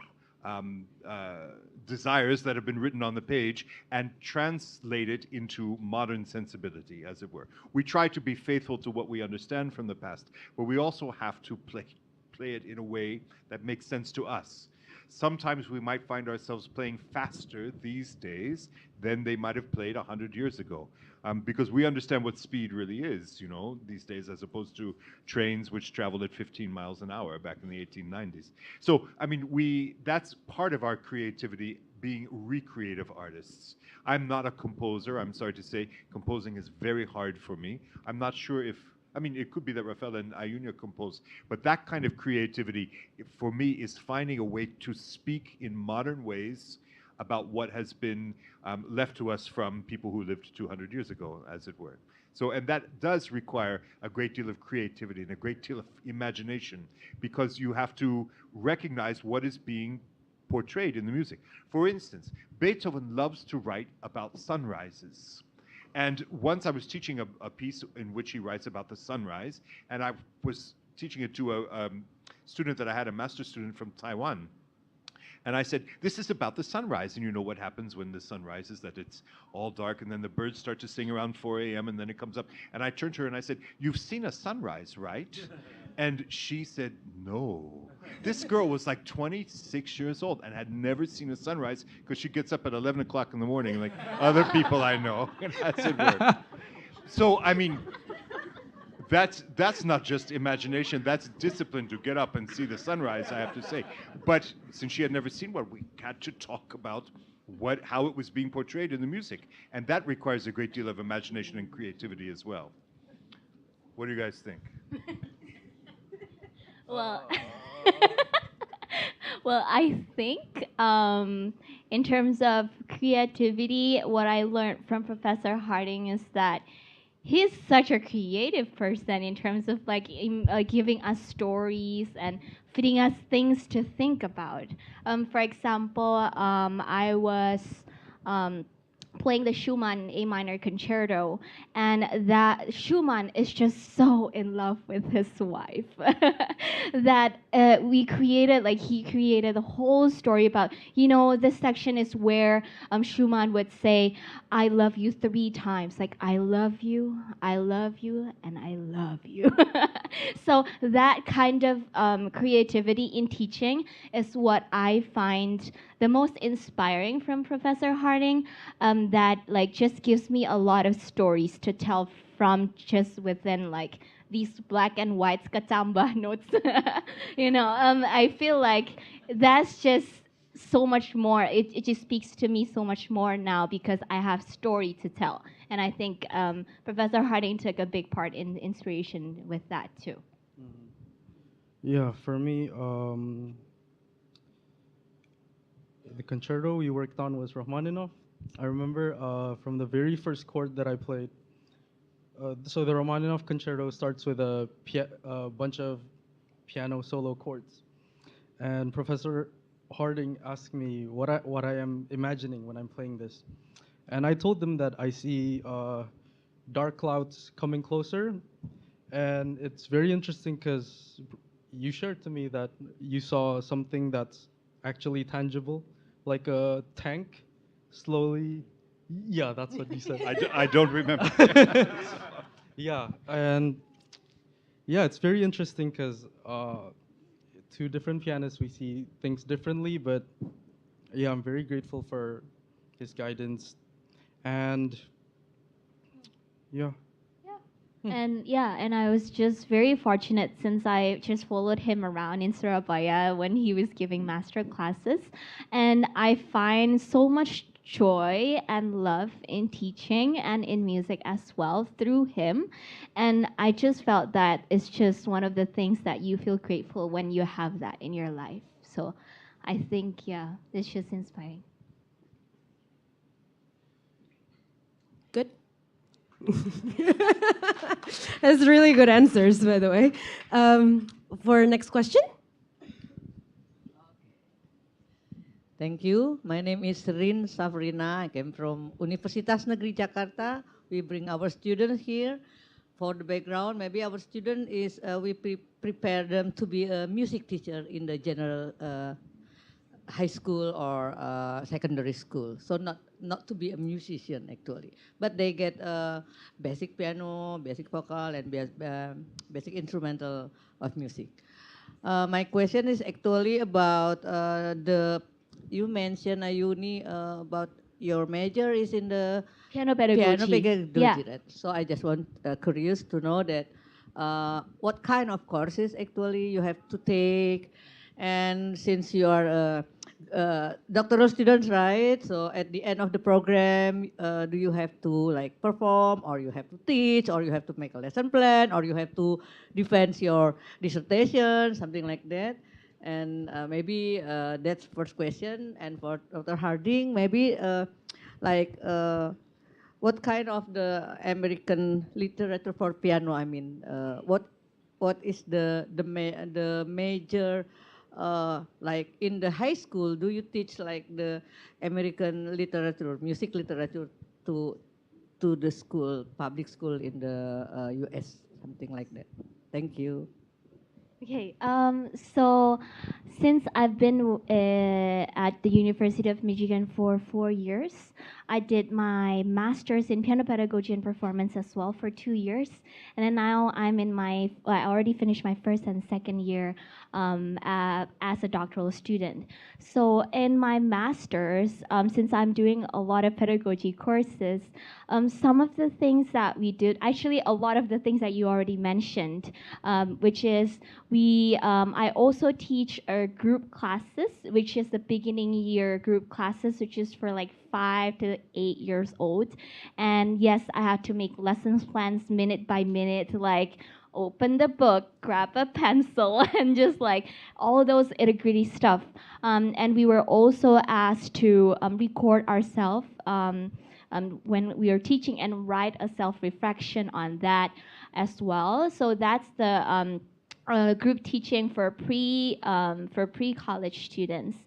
desires that have been written on the page and translate it into modern sensibility, as it were. We try to be faithful to what we understand from the past, but we also have to play it in a way that makes sense to us. Sometimes we might find ourselves playing faster these days than they might have played 100 years ago, because we understand what speed really is, you know, these days, as opposed to trains which traveled at 15 miles an hour back in the 1890s. So, I mean, that's part of our creativity, being recreative artists. I'm not a composer, I'm sorry to say. Composing is very hard for me. I'm not sure if, I mean, it could be that Rafel and Ayunia compose, but that kind of creativity, for me, is finding a way to speak in modern ways about what has been left to us from people who lived 200 years ago, as it were. So, and that does require a great deal of creativity and a great deal of imagination, because you have to recognize what is being portrayed in the music. For instance, Beethoven loves to write about sunrises. And once I was teaching a piece in which he writes about the sunrise, and I was teaching it to a student that I had, a master student from Taiwan. And I said, this is about the sunrise, and you know what happens when the sun rises, that it's all dark, and then the birds start to sing around 4 a.m., and then it comes up. And I turned to her and I said, you've seen a sunrise, right? And she said, no. This girl was like 26 years old and had never seen a sunrise, because she gets up at 11 o'clock in the morning, like other people I know, and that's it work. So, I mean, that's not just imagination, that's discipline to get up and see the sunrise, I have to say. But since she had never seen one, we had to talk about how it was being portrayed in the music. And that requires a great deal of imagination and creativity as well. What do you guys think? Well, well, I think in terms of creativity, what I learned from Professor Harding is that he's such a creative person in terms of like giving us stories and feeding us things to think about. For example, I was playing the Schumann A minor concerto, and that Schumann is just so in love with his wife that he created the whole story about, you know, this section is where Schumann would say, I love you 3 times, like I love you, and I love you. So that kind of creativity in teaching is what I find the most inspiring from Professor Harding, that like just gives me a lot of stories to tell from just within like these black and white skatamba notes. You know, I feel like that's just so much more. It just speaks to me so much more now because I have story to tell, and I think Professor Harding took a big part in inspiration with that too. Yeah, for me, the concerto we worked on was Rachmaninoff. I remember from the very first chord that I played. So the Rachmaninoff concerto starts with a bunch of piano solo chords, and Professor Harding asked me what I am imagining when I'm playing this, and I told them that I see dark clouds coming closer, and it's very interesting because you shared to me that you saw something that's actually tangible, like a tank slowly. Yeah, that's what you said. I don't remember. Yeah, and yeah, it's very interesting because two different pianists, we see things differently, but yeah, I'm very grateful for his guidance. And yeah. And I was just very fortunate since I just followed him around in Surabaya when he was giving master classes, and I find so much joy and love in teaching and in music as well through him, and I just felt that it's just one of the things that you feel grateful when you have that in your life. So I think, yeah, it's just inspiring. Good. That's really good answers, by the way. For next question. Thank you. My name is Rin Safrina. I came from Universitas Negeri Jakarta. We bring our students here for the background. Maybe our student is, we prepare them to be a music teacher in the general high school or secondary school. So not to be a musician actually, but they get basic piano, basic vocal, and basic instrumental of music. My question is actually about you mentioned Ayuni about your major is in the Piano pedagogy. Yeah. Right? So I just want curious to know that what kind of courses actually you have to take, and since you are doctoral students, right? So at the end of the program, do you have to like perform, or you have to teach, or you have to make a lesson plan, or you have to defend your dissertation, something like that? And maybe that's first question. And for Dr. Harding, maybe what kind of the American literature for piano? I mean, what is the major like in the high school? Do you teach like the American literature, music literature to the school, public school in the U.S. something like that? Thank you. Okay, so since I've been at the University of Michigan for 4 years, I did my master's in piano pedagogy and performance as well for 2 years, and then now I'm in I already finished my first and second year as a doctoral student. So in my master's, since I'm doing a lot of pedagogy courses, some of the things that we did, actually a lot of the things that you already mentioned, which is I also teach group classes, which is the beginning year group classes, which is for like 5 to 8 years old. And yes, I have to make lessons plans minute by minute, like open the book, grab a pencil, and just like all those itty-gritty stuff. And we were also asked to record ourselves when we are teaching and write a self-reflection on that as well. So that's the group teaching for pre-college students.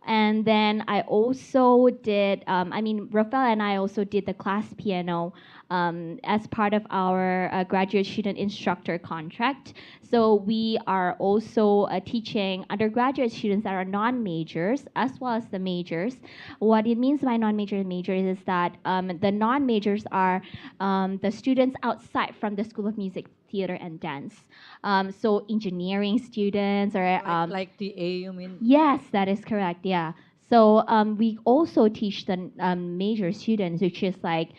And then I also did, Rafel and I also did the class piano as part of our graduate student instructor contract. So we are also teaching undergraduate students that are non-majors as well as the majors. What it means by non-major and majors is that the non-majors are the students outside from the School of Music, Theater, and Dance. So engineering students or like TA, you mean? Yes, that is correct. Yeah. So we also teach the major students, which is like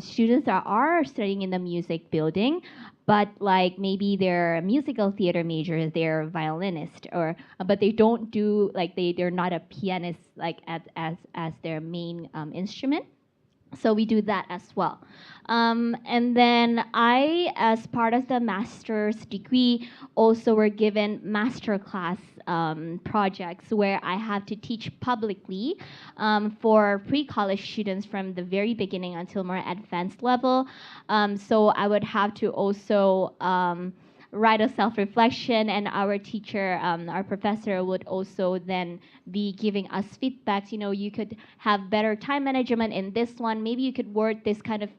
students that are studying in the music building, but like maybe they're musical theater majors, they're violinist, or but they don't do like they're not a pianist like as their main instrument. So we do that as well. And then I, as part of the master's degree, also were given master class projects where I have to teach publicly for pre-college students from the very beginning until more advanced level. So I would have to also write a self-reflection, and our teacher, our professor, would also then be giving us feedbacks. You know, you could have better time management in this one. Maybe you could word this kind of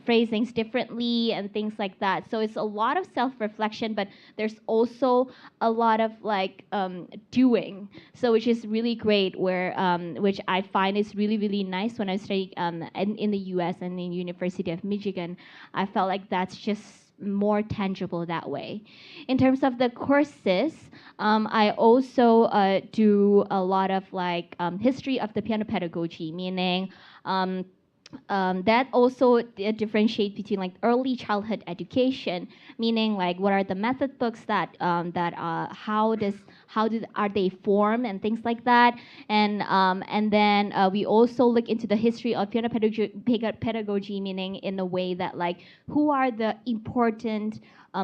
phrasings differently and things like that. So it's a lot of self-reflection, but there's also a lot of like doing. So which is really great, where which I find is really, really nice when I studied in the U.S. and in University of Michigan. I felt like that's just more tangible that way. In terms of the courses, I also do a lot of like history of the piano pedagogy, meaning that also differentiate between like early childhood education, meaning like what are the method books that are they formed and things like that, and then we also look into the history of piano pedagogy, meaning in a way that like who are the important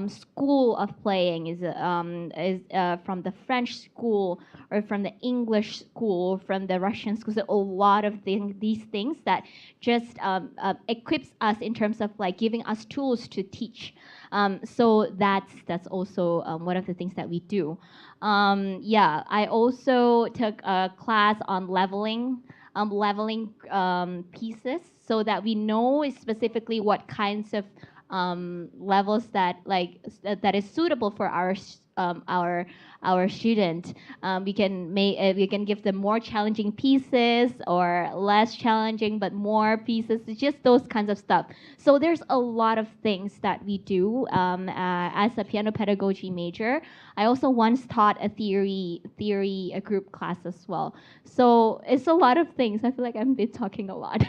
school of playing, is from the French school or from the English school, from the Russian school. So a lot of these things that just equips us in terms of like giving us tools to teach. So that's also one of the things that we do. Yeah, I also took a class on leveling pieces, so that we know specifically what kinds of levels that that is suitable for our student. We can give them more challenging pieces or less challenging but more pieces. It's just those kinds of stuff. So there's a lot of things that we do as a piano pedagogy major. I also once taught a theory a group class as well. So it's a lot of things. I feel like I've been talking a lot.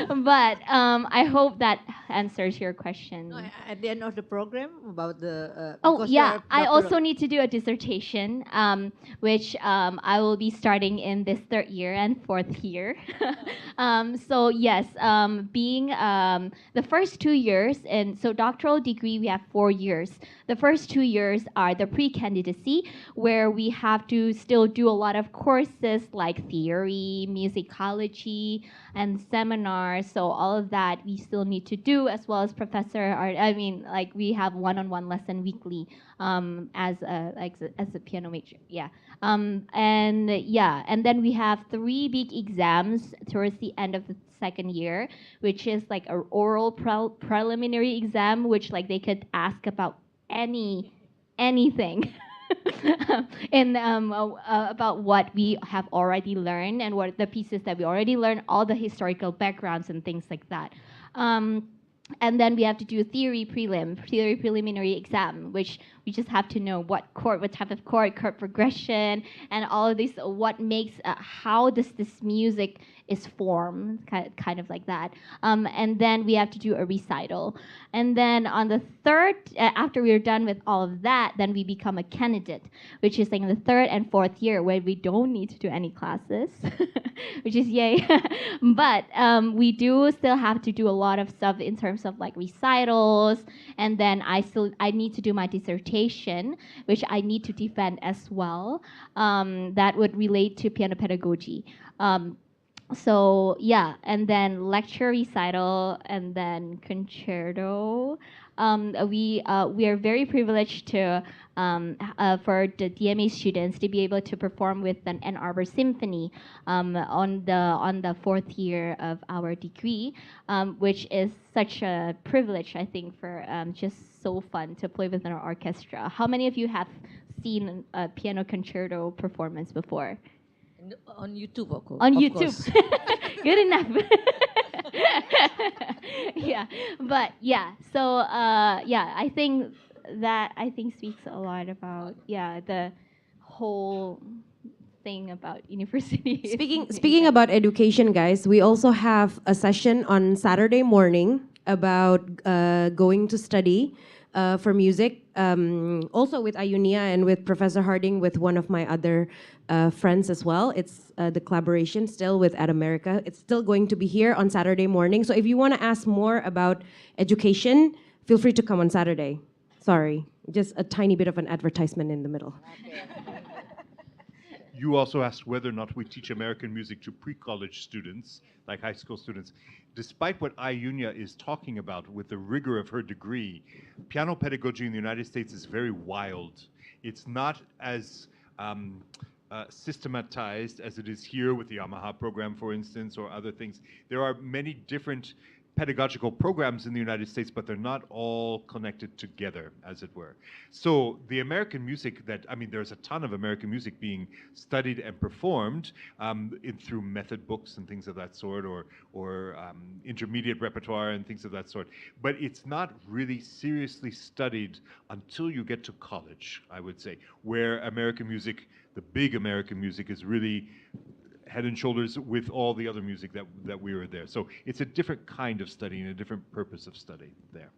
But I hope that answers your question. No, at the end of the program about the Oh because yeah, you are I doctoral. also need to do a dissertation, which I will be starting in this third year and fourth year. So yes, being the first 2 years, and so doctoral degree we have 4 years. The first 2 years are the pre-candidacy, where we have to still do a lot of courses like theory, musicology, and seminars. So all of that we still need to do, as well as like we have one-on-one lesson weekly as a piano major. Yeah. And then we have 3 big exams towards the end of the second year, which is like an oral preliminary exam, which like they could ask about anything. And about what we have already learned and what the pieces that we already learned, all the historical backgrounds and things like that. And then we have to do a theory preliminary exam, which we just have to know what type of chord progression, and all of this, what makes, how does this music is formed, kind of like that. And then we have to do a recital. And then on the third, after we're done with all of that, then we become a candidate, which is like in the third and fourth year, where we don't need to do any classes, which is yay. But we do still have to do a lot of stuff in terms of like recitals, and then I need to do my dissertation, which I need to defend as well. That would relate to piano pedagogy. So yeah, and then lecture, recital, and then concerto. We are very privileged to for the DMA students to be able to perform with an Ann Arbor Symphony on the fourth year of our degree, which is such a privilege, I think, for just so fun to play with an orchestra. How many of you have seen a piano concerto performance before? On YouTube, of course. On of YouTube. course. Good enough. Yeah, but yeah, so yeah, I think speaks a lot about the whole thing about university. Speaking about education, guys, we also have a session on Saturday morning about going to study for music, also with Ayunia and with Professor Harding, with one of my other friends as well. It's the collaboration still with At America. It's still going to be here on Saturday morning. So if you want to ask more about education, feel free to come on Saturday. Sorry, just a tiny bit of an advertisement in the middle. You also asked whether or not we teach American music to pre-college students, like high school students. Despite what Ayunia is talking about with the rigor of her degree, piano pedagogy in the United States is very wild. It's not as systematized as it is here with the Yamaha program, for instance, or other things. There are many different pedagogical programs in the United States, but they're not all connected together, as it were. So the American music that, I mean, there's a ton of American music being studied and performed through method books and things of that sort, or intermediate repertoire and things of that sort. But it's not really seriously studied until you get to college, I would say, where American music, the big American music, is really head and shoulders with all the other music that we were there. So it's a different kind of study and a different purpose of study there.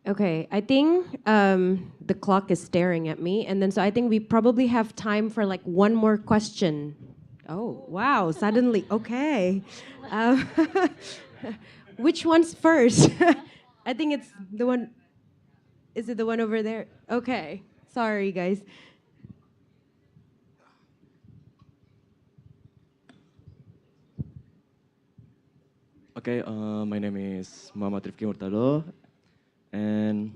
Okay, I think the clock is staring at me, and then so I think we probably have time for like one more question. Oh, wow, suddenly, okay. Which one's first? I think it's the one, is it the one over there? Okay, sorry guys. Okay, my name is Muhammad Rifki Murtado, and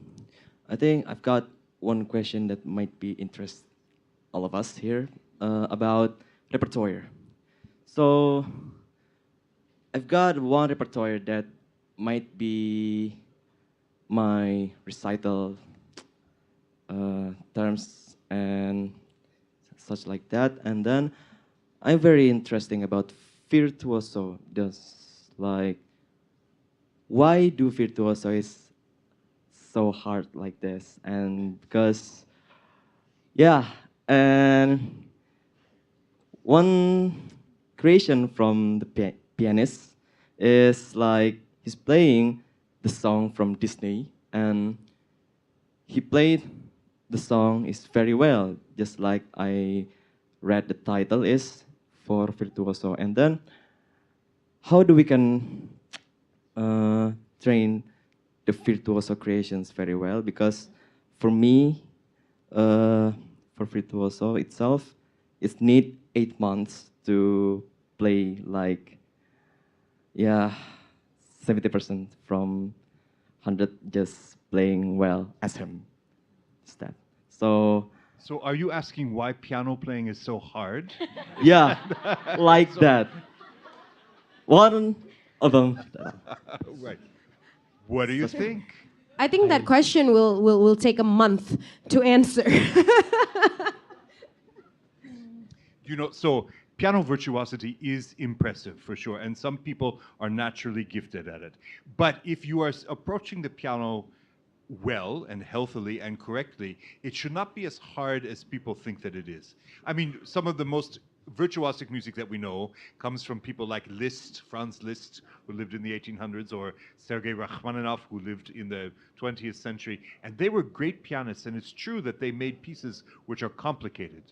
I think I've got one question that might be interest all of us here about repertoire. So I've got one repertoire that might be my recital terms and such like that, and then I'm very interesting about virtuoso. Like, why do virtuoso is so hard like this? And because, yeah, and one creation from the pianist is like he's playing the song from Disney, and he played the song is very well, just like I read the title is for virtuoso. And then how do we can train the virtuoso creations very well? Because for me, for virtuoso itself, it need 8 months to play like, yeah, 70% from 100 just playing well as him. Instead. So are you asking why piano playing is so hard? Yeah, like that. One of them. Right. What do you think? I think that question will take a month to answer. You know, so piano virtuosity is impressive for sure, and some people are naturally gifted at it. But if you are approaching the piano well and healthily and correctly, it should not be as hard as people think that it is. I mean, some of the most virtuosic music that we know comes from people like Liszt, Franz Liszt, who lived in the 1800s, or Sergei Rachmaninoff, who lived in the 20th century. And they were great pianists, and it's true that they made pieces which are complicated.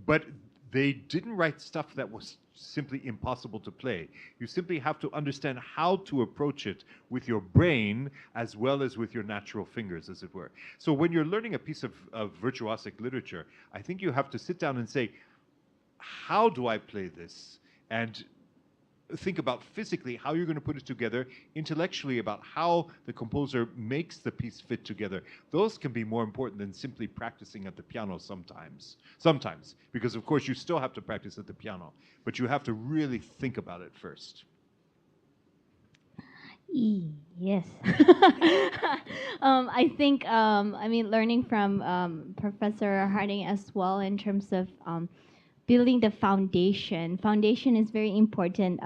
But they didn't write stuff that was simply impossible to play. You simply have to understand how to approach it with your brain as well as with your natural fingers, as it were. So when you're learning a piece of virtuosic literature, I think you have to sit down and say, how do I play this? And think about physically how you're going to put it together, intellectually about how the composer makes the piece fit together. Those can be more important than simply practicing at the piano sometimes. Sometimes, because of course you still have to practice at the piano, but you have to really think about it first. Yes. I think, I mean, learning from Professor Harding as well in terms of building the foundation. Foundation is very important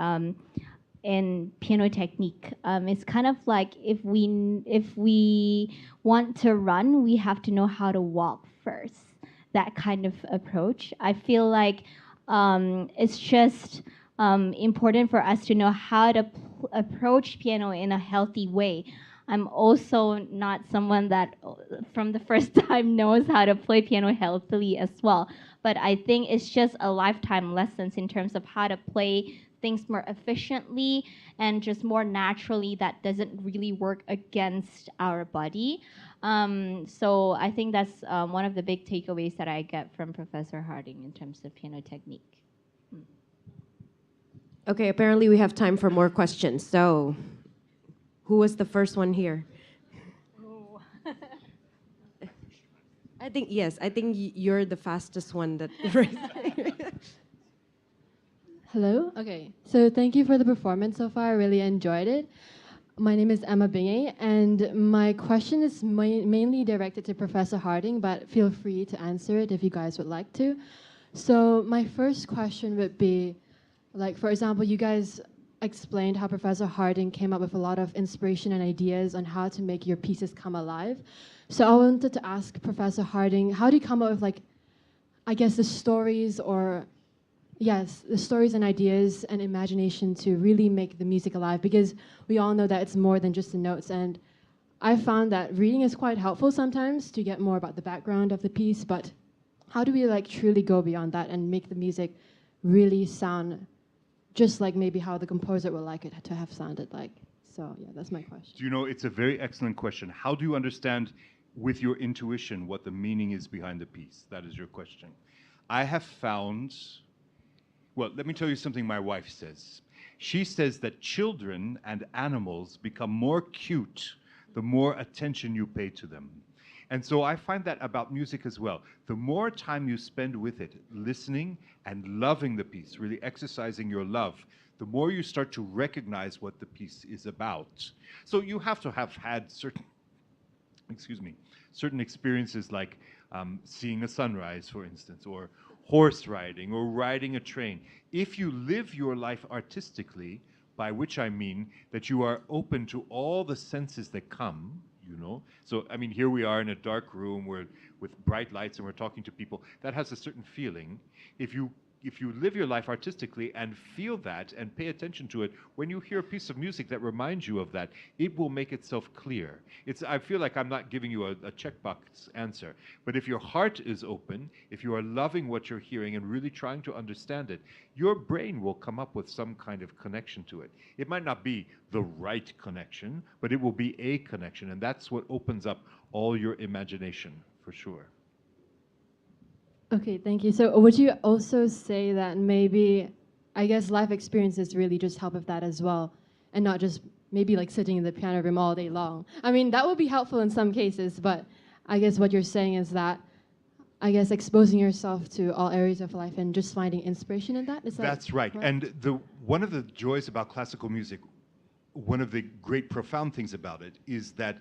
in piano technique. It's kind of like if we want to run, we have to know how to walk first. That kind of approach. I feel like it's just important for us to know how to approach piano in a healthy way. I'm also not someone that from the first time knows how to play piano healthily as well. But I think it's just a lifetime lessons in terms of how to play things more efficiently and just more naturally that doesn't really work against our body. So I think that's one of the big takeaways that I get from Professor Harding in terms of piano technique. Okay, apparently we have time for more questions. So, who was the first one here? I think, yes, I think you're the fastest one that raised. Hello? Okay, so thank you for the performance so far. I really enjoyed it. My name is Emma Binge, and my question is mainly directed to Professor Harding, but feel free to answer it if you guys would like to. So my first question would be, like, for example, you guys explained how Professor Harding came up with a lot of inspiration and ideas on how to make your pieces come alive. So I wanted to ask Professor Harding, how do you come up with, like, I guess the stories or, yes, the stories and ideas and imagination to really make the music alive? Because we all know that it's more than just the notes. And I found that reading is quite helpful sometimes to get more about the background of the piece, but how do we, like, truly go beyond that and make the music really sound just like maybe how the composer would like it to have sounded like? So yeah, that's my question. Do you know, it's a very excellent question. How do you understand with your intuition what the meaning is behind the piece? That is your question. I have found, well, let me tell you something my wife says. She says that children and animals become more cute the more attention you pay to them. And so I find that about music as well. The more time you spend with it, listening and loving the piece, really exercising your love, the more you start to recognize what the piece is about. So you have to have had certain, certain experiences like seeing a sunrise, for instance, or horse riding, or riding a train. If you live your life artistically, by which I mean that you are open to all the senses that come, you know. So, I mean, here we are in a dark room with bright lights and we're talking to people. That has a certain feeling. If you live your life artistically and feel that and pay attention to it, when you hear a piece of music that reminds you of that, it will make itself clear. I feel like I'm not giving you a checkbox answer, but if your heart is open, if you are loving what you're hearing and really trying to understand it, your brain will come up with some kind of connection to it. It might not be the right connection, but it will be a connection, and that's what opens up all your imagination, for sure. Okay, thank you. So would you also say that maybe, I guess life experiences really just help with that as well, and not just maybe like sitting in the piano room all day long? I mean, that would be helpful in some cases, but I guess what you're saying is that, I guess, exposing yourself to all areas of life and just finding inspiration in that? Is that That's right. correct? And one of the joys about classical music, one of the great profound things about it is that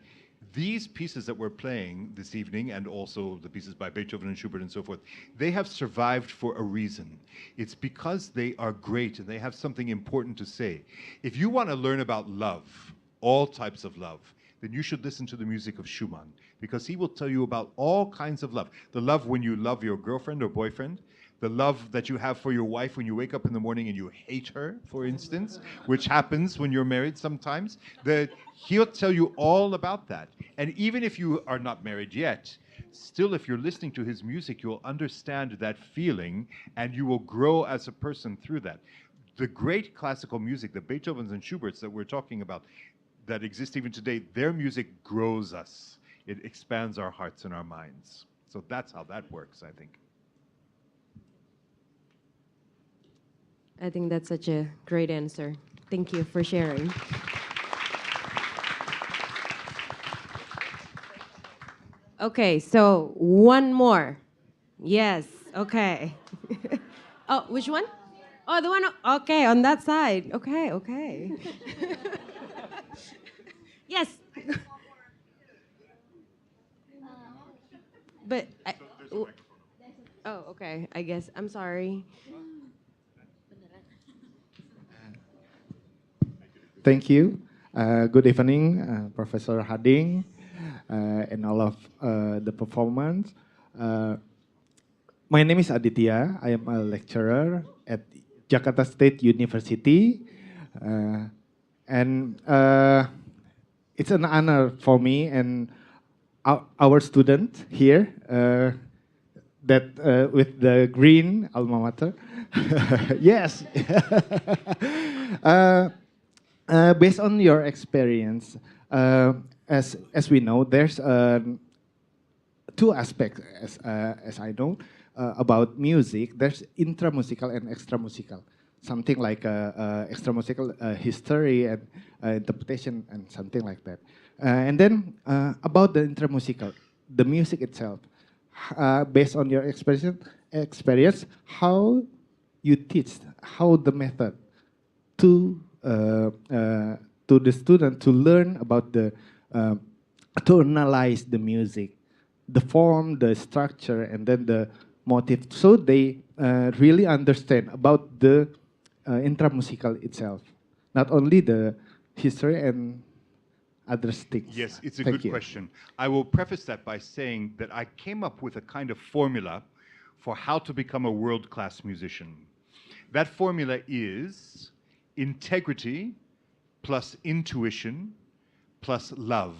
these pieces that we're playing this evening, and also the pieces by Beethoven and Schubert and so forth, they have survived for a reason. It's because they are great and they have something important to say. If you want to learn about love, all types of love, then you should listen to the music of Schumann, because he will tell you about all kinds of love. The love when you love your girlfriend or boyfriend, the love that you have for your wife when you wake up in the morning and you hate her, for instance, which happens when you're married sometimes. He'll tell you all about that. And even if you are not married yet, still if you're listening to his music, you'll understand that feeling and you will grow as a person through that. The great classical music, the Beethovens and Schuberts that we're talking about, that exist even today, their music grows us. It expands our hearts and our minds. So that's how that works, I think. I think that's such a great answer. Thank you for sharing. Okay, so one more. Yes, okay. Oh, which one? Oh, the one, okay, on that side. Okay, okay. Yes. But, oh, okay, I guess, I'm sorry. Thank you. Good evening, Professor Harding, and all of the performance. My name is Aditya. I am a lecturer at Jakarta State University. And it's an honor for me and our student here that with the green alma mater. Yes. Based on your experience, as we know, there's two aspects as I know about music. There's intramusical and extramusical. Something like extramusical history and interpretation and something like that. And then about the intramusical, the music itself. Based on your experience, how you teach, how the method to the student to learn about to analyze the music, the form, the structure, and then the motive, so they really understand about the intramusical itself, not only the history and other things. Yes, it's a good question. I will preface that by saying that I came up with a kind of formula for how to become a world-class musician. That formula is integrity plus intuition plus love.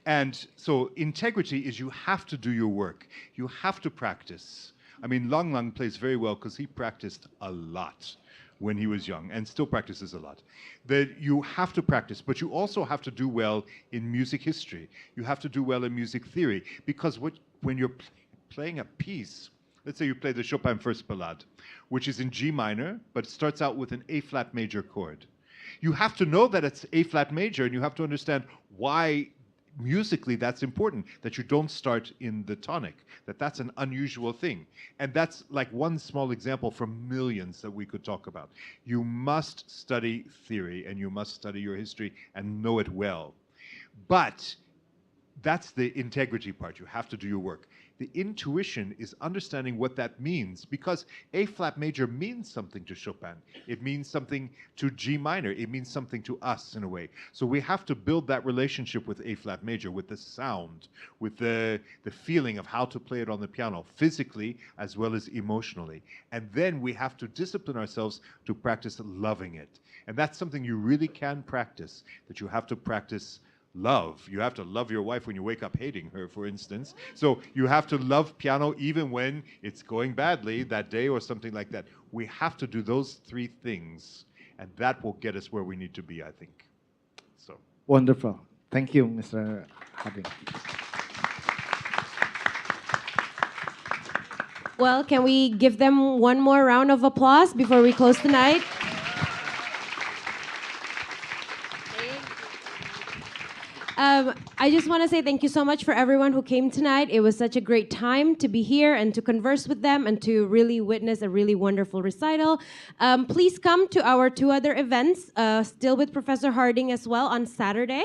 And so integrity is you have to do your work. You have to practice. I mean, Lang Lang plays very well because he practiced a lot when he was young and still practices a lot. That you have to practice, but you also have to do well in music history. You have to do well in music theory, because when you're playing a piece, let's say you play the Chopin First Ballade, which is in G minor, but it starts out with an A-flat major chord. You have to know that it's A-flat major, and you have to understand why musically that's important, that you don't start in the tonic, that's an unusual thing. And that's like one small example from millions that we could talk about. You must study theory and you must study your history and know it well. But that's the integrity part. You have to do your work. The intuition is understanding what that means, because A-flat major means something to Chopin. It means something to G minor. It means something to us in a way. So we have to build that relationship with A-flat major, with the sound, with the feeling of how to play it on the piano, physically as well as emotionally. And then we have to discipline ourselves to practice loving it. And that's something you really can practice, that you have to practice love. You have to love your wife when you wake up hating her, for instance. So you have to love piano even when it's going badly that day or something like that. We have to do those three things, and that will get us where we need to be, I think. So wonderful. Thank you, Mr. Harding. Well, can we give them one more round of applause before we close tonight? I just want to say thank you so much for everyone who came tonight. It was such a great time to be here and to converse with them and to really witness a really wonderful recital. Please come to our two other events, still with Professor Harding as well on Saturday.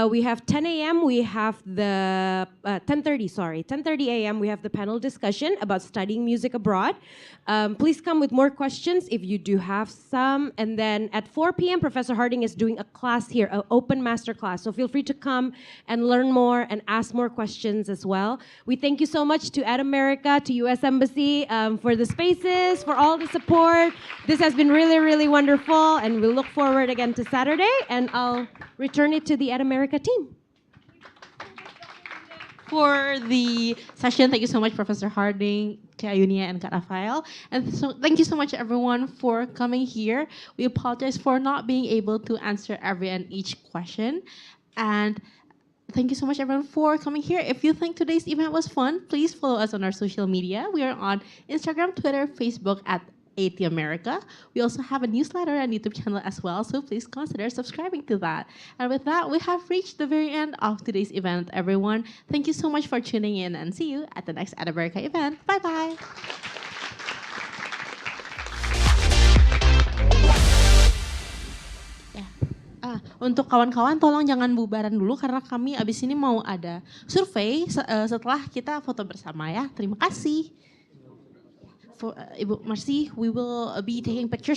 We have 10 a.m. We have the 10:30 a.m. We have the panel discussion about studying music abroad. Please come with more questions if you do have some. And then at 4 p.m., Professor Harding is doing a class here, an open master class. So feel free to come and learn more and ask more questions as well. We thank you so much to America, to U.S. Embassy for the spaces, for all the support. This has been really, really wonderful, and we look forward again to Saturday, and I'll return it to the America team. For the session, thank you so much, Professor Harding, Ayunia, and Rafel. And so thank you so much, everyone, for coming here. We apologize for not being able to answer every and each question. And thank you so much, everyone, for coming here. If you think today's event was fun, please follow us on our social media. We are on Instagram, Twitter, Facebook at AT America. We also have a newsletter and YouTube channel as well, so please consider subscribing to that. And with that, we have reached the very end of today's event, everyone. Thank you so much for tuning in, and see you at the next AT America event. Bye-bye. Untuk kawan-kawan tolong jangan bubaran dulu karena kami abis ini mau ada survei setelah kita foto bersama ya. Terima kasih. Ibu Marcy, we will be taking pictures